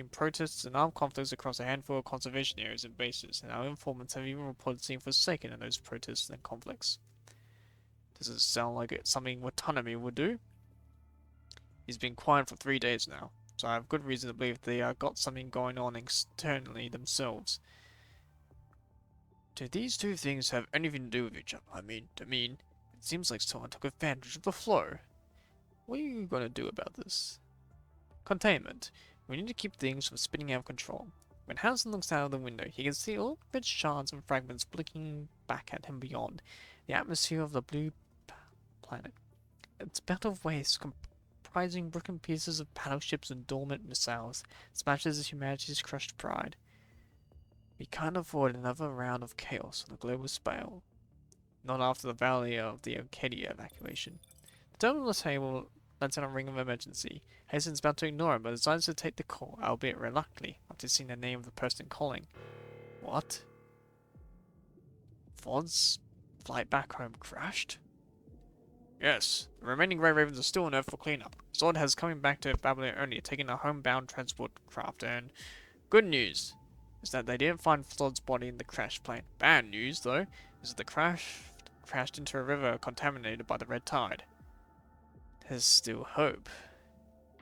protests and armed conflicts across a handful of conservation areas and bases, and our informants have even reported seeing Forsaken in those protests and conflicts. Does it sound like it's something Watanabe would do? He's been quiet for 3 days now, so I have good reason to believe they got something going on externally themselves. Do these two things have anything to do with each other? I mean, it seems like someone took advantage of the flow. What are you going to do about this? Containment. We need to keep things from spinning out of control. When Hansen looks out of the window, he can see all red shards and fragments blinking back at him beyond the atmosphere of the blue planet. Its belt of waste, comprising broken pieces of battleships and dormant missiles, smashes humanity's crushed pride. We can't afford another round of chaos on a global scale. Not after the Valley of the Arcadia evacuation. The terminal table lets out a ring of emergency. Hasten's about to ignore it, but decides to take the call, albeit reluctantly, after seeing the name of the person calling. What? VODS flight back home crashed? Yes, the remaining Grey Ravens are still on Earth for cleanup. Sword has coming back to Babylon only, taking a homebound transport craft, and good news is that they didn't find Sword's body in the crashed plane. Bad news, though, is that the craft crashed into a river contaminated by the red tide. There's still hope.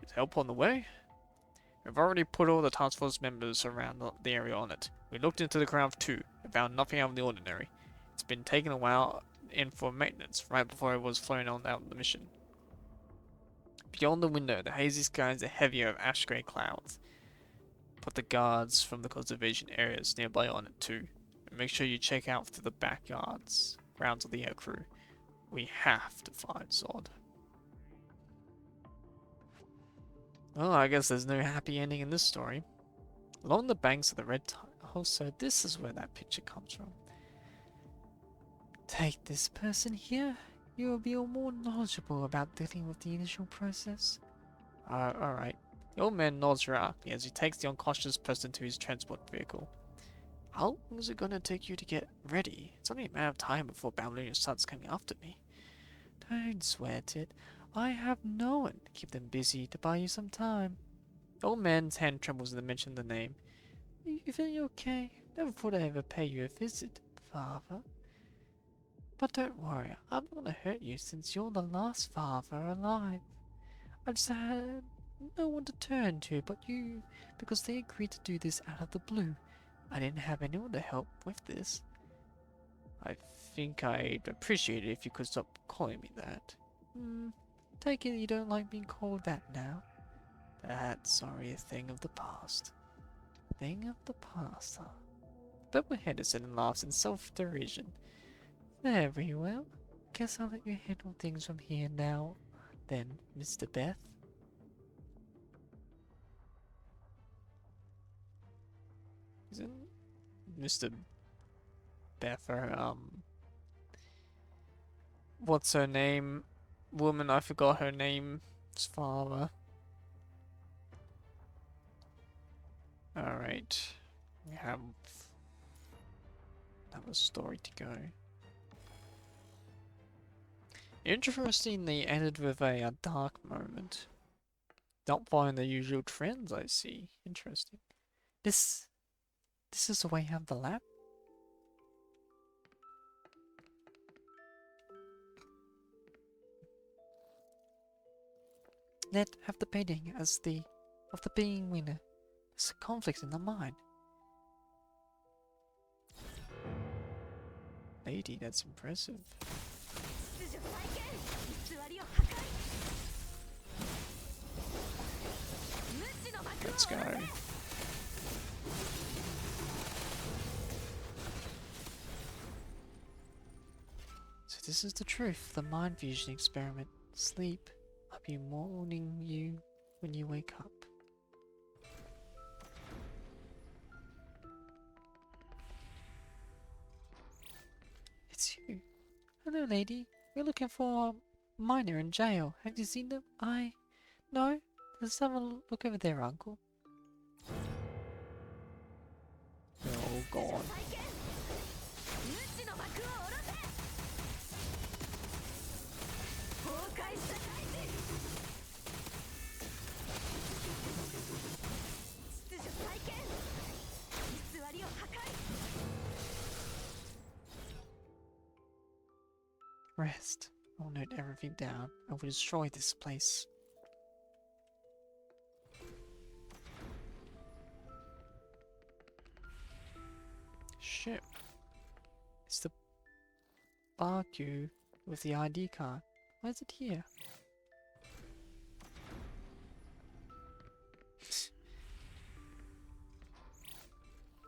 Is help on the way? We've already put all the task force members around the area on it. We looked into the craft too, and found nothing out of the ordinary. It's been taken a while in for maintenance, right before it was flown on out the mission. Beyond the window, the hazy skies are heavier of ash grey clouds. Put the guards from the conservation areas nearby on it too. And make sure you check out through the backyards, grounds of the air crew. We have to find Zod. Well, I guess there's no happy ending in this story. Along the banks of the Red Tide. Oh, so this is where that picture comes from. Take this person here. You will be more knowledgeable about dealing with the initial process. Alright. The old man nods reluctantly as he takes the unconscious person to his transport vehicle. How long is it gonna take you to get ready? It's only a matter of time before Babylonian starts coming after me. Don't sweat it. I have no one to keep them busy to buy you some time. The old man's hand trembles at the mention of the name. Are you feeling okay? Never thought I'd ever pay you a visit, father. But don't worry, I'm not gonna hurt you since you're the last father alive. I just had no one to turn to but you, because they agreed to do this out of the blue. I didn't have anyone to help with this. I think I'd appreciate it if you could stop calling me that. Take it you don't like being called that now. That's sorry, a thing of the past. Thing of the past, huh? But Henderson laughs in self-derision. Very well. Guess I'll let you handle things from here now, then, Mr. Beth. Isn't Mr. Beth her, what's her name? Woman, I forgot her name's father. Alright. We have another story to go. Interesting, they ended with a dark moment. Not following the usual trends, I see. Interesting. This is the way out of the lab? Let have the painting as the being winner. There's a conflict in the mind. Lady, that's impressive. Let's go. So this is the truth, the mind fusion experiment. Sleep. I'll be mourning you when you wake up. It's you. Hello, lady. We're looking for a miner in jail. Have you seen them? No? Let's have a look over there, uncle. They're all gone. Rest. I'll note everything down. I will destroy this place. Ship. It's the MIKU with the ID card. Why is it here?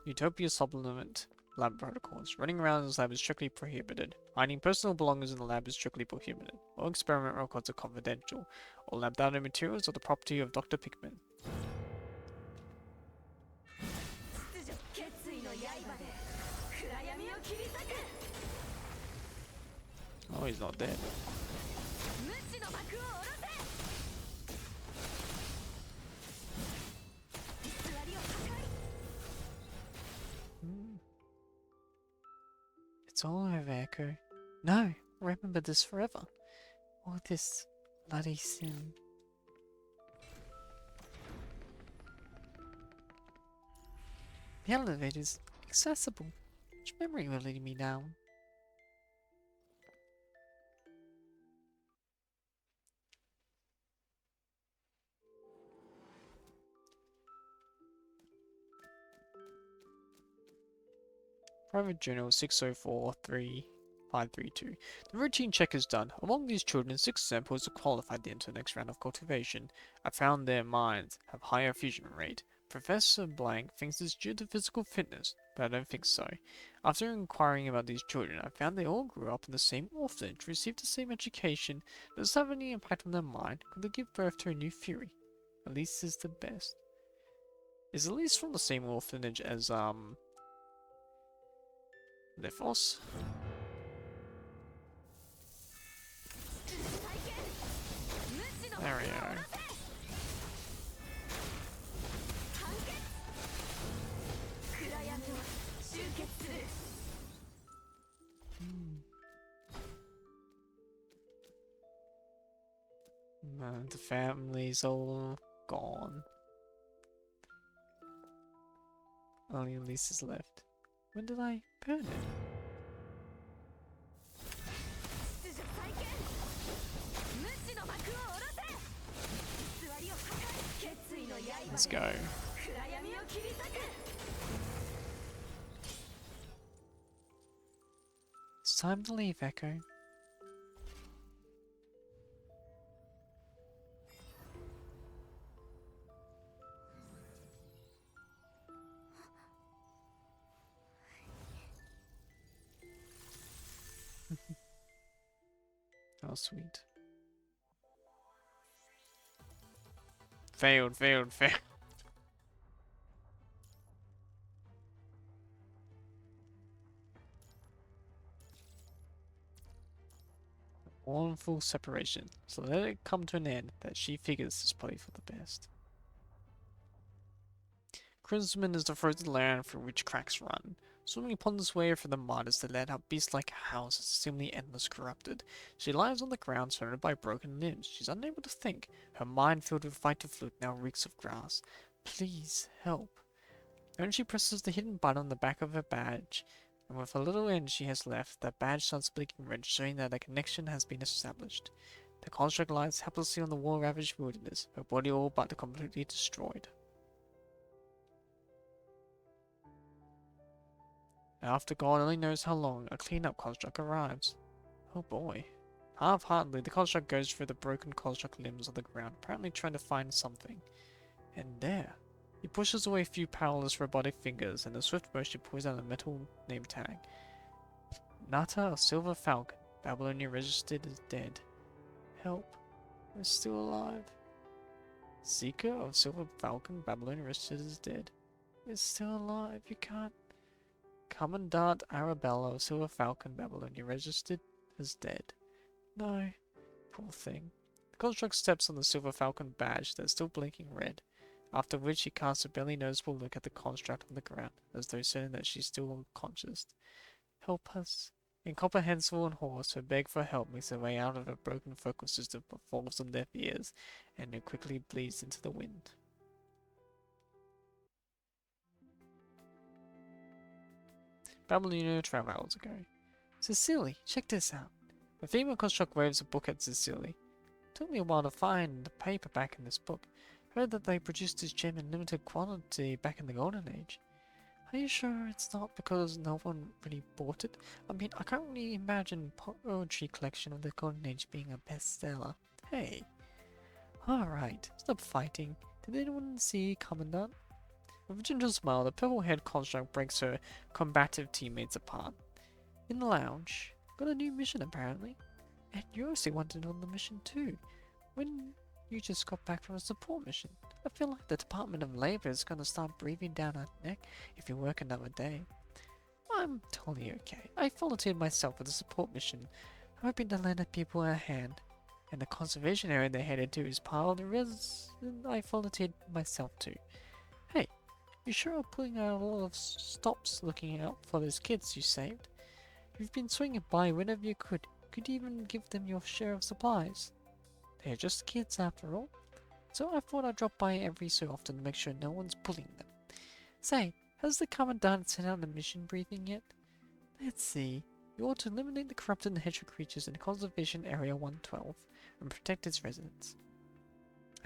Utopia Supplement. Lab protocols. Running around in this lab is strictly prohibited. Hiding personal belongings in the lab is strictly prohibited. All experiment records are confidential. All lab data materials are the property of Dr. Pickman. Oh, he's not dead. It's all over, Echo. No, remember this forever. All this bloody sin. The elevator's accessible. Which memory will lead me down? Private Journal 6043 532. The routine check is done. Among these children, 6 samples are qualified to enter the next round of cultivation. I found their minds have higher fusion rate. Professor Blank thinks it's due to physical fitness, but I don't think so. After inquiring about these children, I found they all grew up in the same orphanage, received the same education. Does this have any impact on their mind? Could they give birth to a new theory? Elise is the best. Is Elise from the same orphanage as, Lithos? There we go. The family's all gone. Only Elise is left. When did I burn it? Let's go. It's time to leave, Echo. Oh, sweet. Failed. Mournful separation. So let it come to an end that she figures is probably for the best. Crimson is the frozen land through which cracks run. Swimming upon this way through the mud is the let out beast-like house, seemingly endless corrupted. She lies on the ground surrounded by broken limbs. She's unable to think. Her mind filled with vital fluid now reeks of grass. Please, help. Then she presses the hidden button on the back of her badge, and with a little end she has left, the badge starts blinking red, showing that a connection has been established. The construct lies helplessly on the war-ravaged wilderness, her body all but completely destroyed. After God only knows how long, a clean-up construct arrives. Oh boy. Half-heartedly, the construct goes through the broken construct limbs of the ground, apparently trying to find something. And there. He pushes away a few powerless robotic fingers, and in a swift motion pulls out a metal name tag. Nata of Silver Falcon, Babylonia registered as dead. Help. We're still alive. Seeker of Silver Falcon, Babylonia registered as dead. We're still alive. You can't. Commandant Arabella of Silver Falcon, Babylonia registered as dead. No. Poor thing. The construct steps on the Silver Falcon badge that's still blinking red, after which he casts a barely noticeable look at the construct on the ground, as though certain that she's still unconscious. Help us. Incomprehensible and hoarse, her beg for help makes her way out of her broken focal system but falls on deaf ears, and it quickly bleeds into the wind. Babylonia 12 hours ago. Cecily, check this out. The female construct waves a book at Cecily. Took me a while to find the paperback in this book. Heard that they produced this gem in limited quantity back in the Golden Age. Are you sure it's not because no one really bought it? I mean, I can't really imagine poetry collection of the Golden Age being a bestseller. Hey. Alright, stop fighting. Did anyone see Commandant? With a gentle smile, the purple-haired construct breaks her combative teammates apart. In the lounge, got a new mission apparently. And you also wanted on the mission too. When you just got back from a support mission. I feel like the Department of Labor is gonna start breathing down our neck if you work another day. I'm totally okay. I volunteered myself for the support mission, hoping to lend people a hand. And the conservation area they headed to is part of the I volunteered myself too. Hey, you sure are putting out a lot of stops looking out for those kids you saved? You've been swinging by whenever you could. Could even give them your share of supplies. They're just kids after all. So I thought I'd drop by every so often to make sure no one's bullying them. Say, has the Commandant sent out a mission briefing yet? Let's see. You ought to eliminate the corrupted and hedgehog creatures in Conservation Area 112 and protect its residents.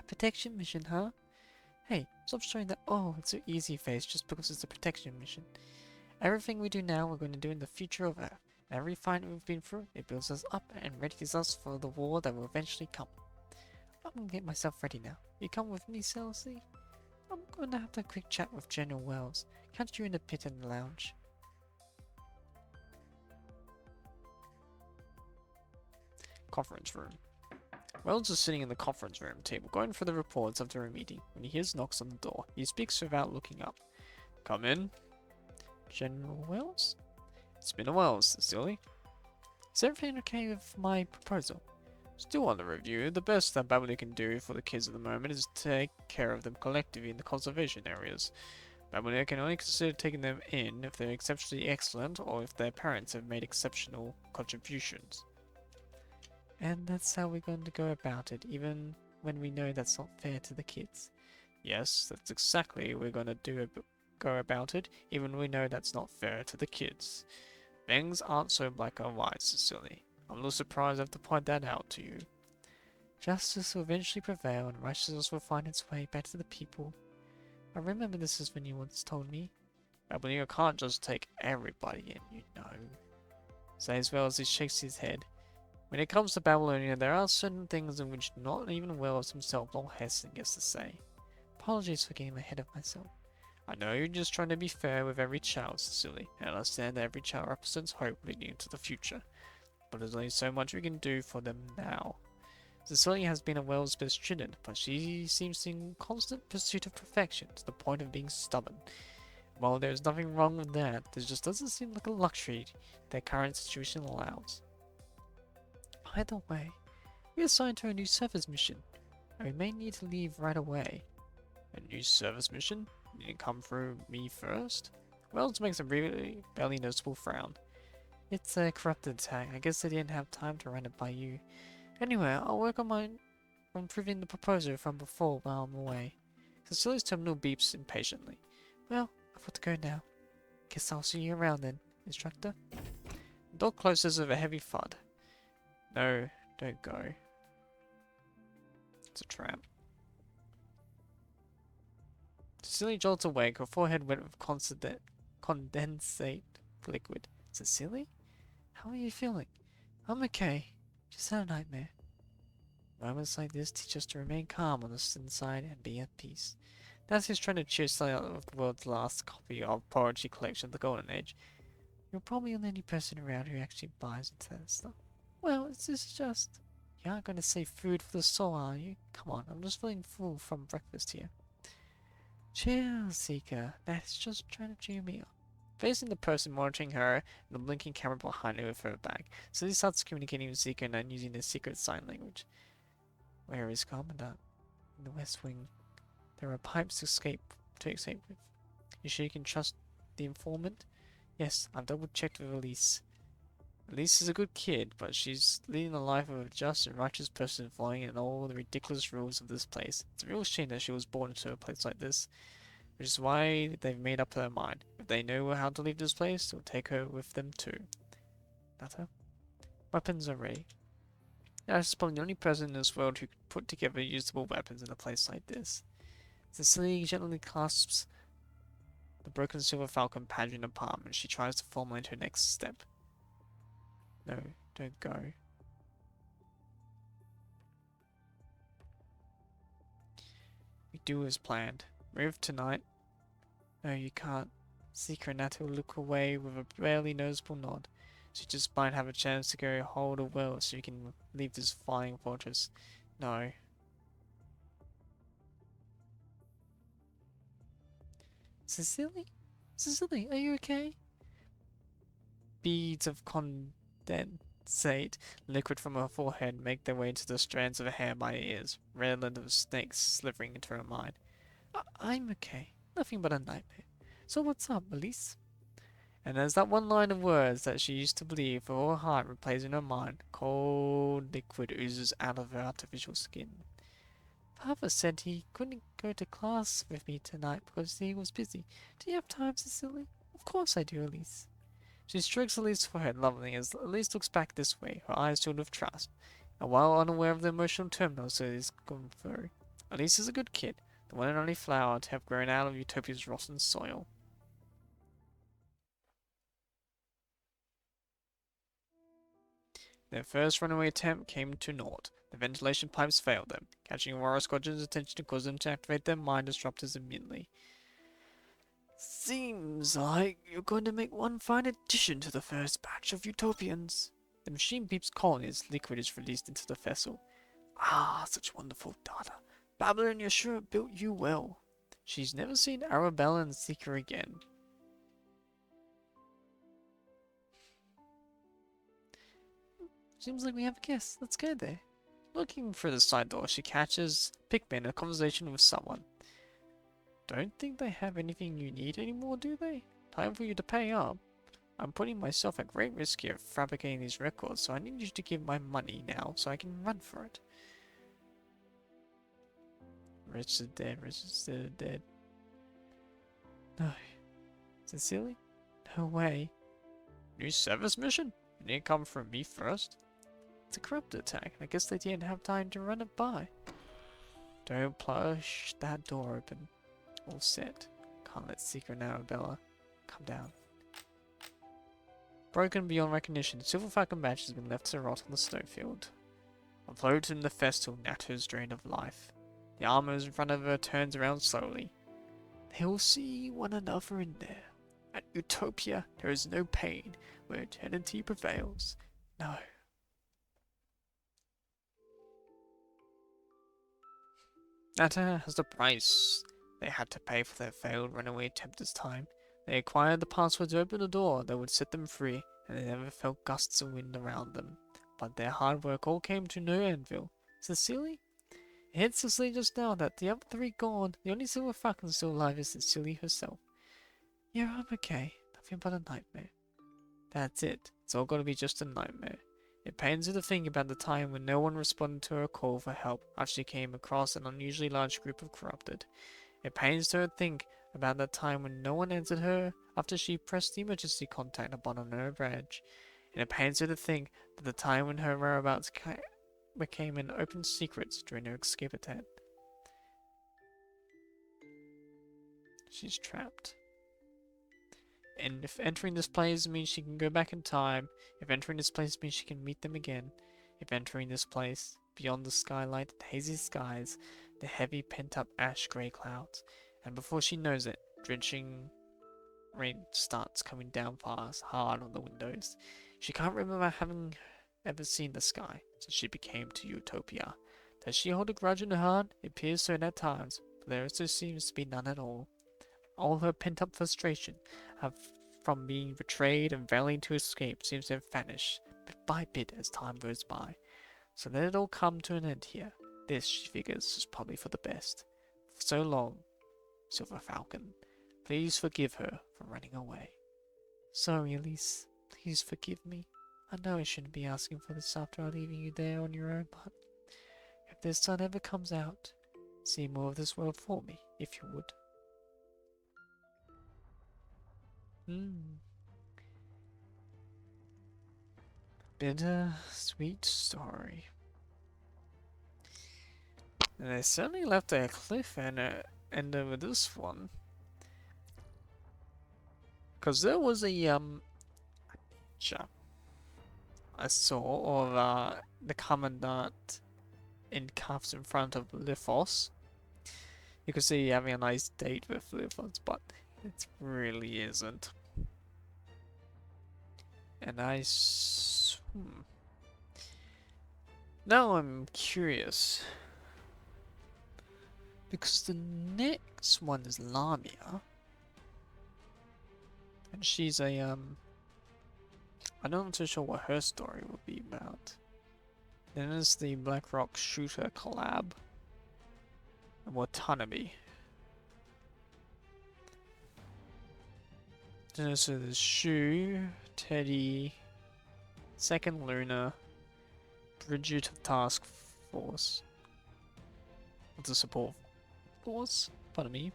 A protection mission, huh? Hey, stop showing that oh, it's so easy face just because it's a protection mission. Everything we do now we're going to do in the future of Earth. Every fight we've been through, it builds us up and readies us for the war that will eventually come. I'm gonna get myself ready now. You come with me, Celsi? I'm gonna have a quick chat with General Wells. Catch you in the pit and the lounge. Conference room. Wells is sitting in the conference room table, going through the reports after a meeting, when he hears knocks on the door. He speaks without looking up. Come in. General Wells? It's been a while, Cecily. Is everything okay with my proposal? Still under review. The best that Babylon can do for the kids at the moment is take care of them collectively in the conservation areas. Babylon can only consider taking them in if they're exceptionally excellent or if their parents have made exceptional contributions. And that's how we're going to go about it, even when we know that's not fair to the kids. Yes, that's exactly what we're going to go about it, even when we know that's not fair to the kids. Things aren't so black or white, Cecily. I'm a little surprised I have to point that out to you. Justice will eventually prevail and righteousness will find its way back to the people. I remember this is when you once told me. Babylon can't just take everybody in, you know. Say as well as he shakes his head. When it comes to Babylonia, there are certain things in which not even Wells himself nor Heston gets to say. Apologies for getting ahead of myself. I know you're just trying to be fair with every child, Cecily, and I understand that every child represents hope leading into the future. But there's only so much we can do for them now. Cecily has been a Wells' best student, but she seems in constant pursuit of perfection to the point of being stubborn. While there's nothing wrong with that, there just doesn't seem like a luxury their current situation allows. By the way, we are assigned to a new service mission, and we may need to leave right away. A new service mission? You didn't come through me first? Wells makes a really barely noticeable frown. It's a corrupted attack. I guess I didn't have time to run it by you. Anyway, I'll work on improving the proposal from before while I'm away. Cecilia's terminal beeps impatiently. Well, I've got to go now. Guess I'll see you around then, instructor. The door closes with a heavy thud. No, don't go. It's a trap. Cecily jolts awake, her forehead wet with condensate liquid. Cecily? How are you feeling? I'm okay. Just had a nightmare. Moments like this teach us to remain calm on the inside and be at peace. Nancy's trying to cheer Sally out of the world's last copy of poetry collection, The Golden Age. You're probably the only person around who actually buys into that stuff. Well, it's just... You aren't going to say food for the soul, are you? Come on, I'm just feeling full from breakfast here. Chill, Seeker. That's just trying to cheer me up. Facing the person monitoring her and the blinking camera behind her with her back, Celie starts communicating with Seeker and using their secret sign language. Where is Commandant? In the West Wing. There are pipes to escape with. You sure you can trust the informant? Yes, I've double-checked with Elise. Elise is a good kid, but she's leading the life of a just and righteous person following in all the ridiculous rules of this place. It's a real shame that she was born into a place like this, which is why they've made up their mind. If they know how to leave this place, they'll take her with them too. Matter? Weapons are ready. Ash is probably the only person in this world who could put together usable weapons in a place like this. Cecily gently clasps the broken silver falcon badge in her palm and she tries to formulate her next step. No, don't go. We do as planned. Move tonight. No, you can't. Seeker and Nata will look away with a barely noticeable nod. She just might have a chance to go hold a well so you can leave this flying fortress. No. Cecily? Cecily, are you okay? Beads of condensate liquid from her forehead make their way into the strands of her hair by her ears, redolent of snakes slithering into her mind. I'm okay. Nothing but a nightmare. So what's up, Elise? And as that one line of words that she used to believe for her heart replays in her mind, cold liquid oozes out of her artificial skin. Papa said he couldn't go to class with me tonight because he was busy. Do you have time, Cecily? Of course I do, Elise. She strokes Elise's forehead lovingly as Elise looks back this way, her eyes filled with trust. And while unaware of the emotional turmoil Celily's gone through, Elise is a good kid, the one and only flower to have grown out of Utopia's rotten soil. Their first runaway attempt came to naught. The ventilation pipes failed them, catching Aurora Squadron's attention to cause them to activate their mind disruptors immediately. Seems like you're going to make one fine addition to the first batch of Utopians. The machine beeps calling as liquid is released into the vessel. Ah, such wonderful data. Babylon, you're sure it built you well. She's never seen Arabella and Seeker again. Seems like we have a guest. Let's go there. Looking through the side door, she catches Pikmin in a conversation with someone. Don't think they have anything you need anymore, do they? Time for you to pay up. I'm putting myself at great risk here of fabricating these records, so I need you to give my money now so I can run for it. Rich is dead, Rich is dead. No. Sincerely? No way. New service mission? You didn't come from me first? It's a corrupt attack. I guess they didn't have time to run it by. Don't push that door open. All set. Can't let Seeker and Arabella come down. Broken beyond recognition, the Silver Falcon badge has been left to rot on the snowfield. Afloat in the festal, Nato's drained of life. The armor in front of her turns around slowly. They will see one another in there. At Utopia, there is no pain where eternity prevails. No. Nata has the price they had to pay for their failed runaway attempt this time. They acquired the password to open a door that would set them free, and they never felt gusts of wind around them. But their hard work all came to no anvil. Sincerely? It hit Cecily just now that the other three gone. The only Silver Falcon still alive is Cecily herself. Yeah, I'm okay. Nothing but a nightmare. That's it. It's all gotta be just a nightmare. It pains her to think about the time when no one responded to her call for help after she came across an unusually large group of corrupted. It pains her to think about that time when no one answered her after she pressed the emergency contact button on her badge. And it pains her to think that the time when her whereabouts became an open secret during her escape attempt. She's trapped. And if entering this place means she can go back in time, if entering this place means she can meet them again, if entering this place, beyond the skylight, the hazy skies, the heavy pent-up ash-grey clouds, and before she knows it, drenching rain starts coming down fast, hard on the windows. She can't remember having ever seen the sky since she became to Utopia. Does she hold a grudge in her heart? It appears so at times, but there also seems to be none at all. All her pent-up frustration from being betrayed and failing to escape seems to have vanished, bit by bit as time goes by. So let it all come to an end here. This, she figures, is probably for the best. For so long, Silver Falcon. Please forgive her for running away. Sorry, Elise. Please forgive me. I know I shouldn't be asking for this after leaving you there on your own, but if this sun ever comes out, see more of this world for me, if you would. Bitter, sweet story. And they certainly left a cliffhanger ender with this one. Because there was a picture I saw of the commandant in cuffs in front of Lithos. You could see having a nice date with Lithos, but it really isn't. And now I'm curious. Because the next one is Lamia. And she's a, I'm not too sure what her story will be about. Then there's the Black Rock Shooter collab. And Watanabe. Then there's Shu, Teddy, Second Luna, Bridget of Task Force. The support force? Pardon me.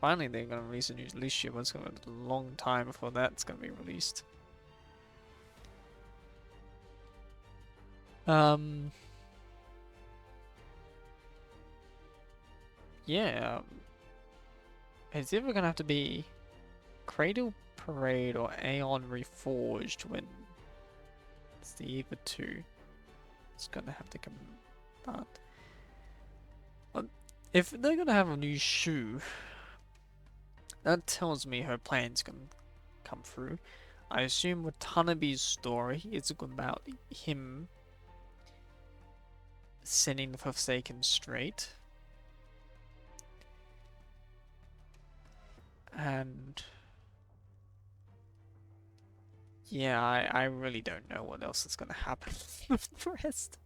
Finally, they're going to release a new release ship, but it's going to be a long time before that's going to be released. Yeah. It's either going to have to be Cradle Parade or Aeon Reforged when It's the either two. It's gonna have to come out. If they're gonna have a new shoe, that tells me her plan's gonna come through. I assume Watanabe's story is about him setting the Forsaken straight. And yeah, I really don't know what else is gonna happen with the rest.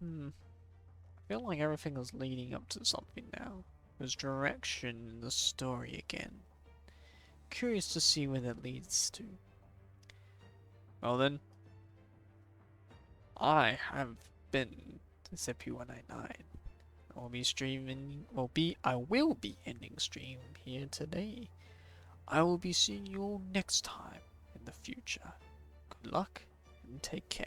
I feel like everything is leading up to something now. There's direction in the story again. Curious to see where that leads to. Well then, I have been ZP199. I will be ending stream here today. I will be seeing you all next time in the future. Good luck and take care.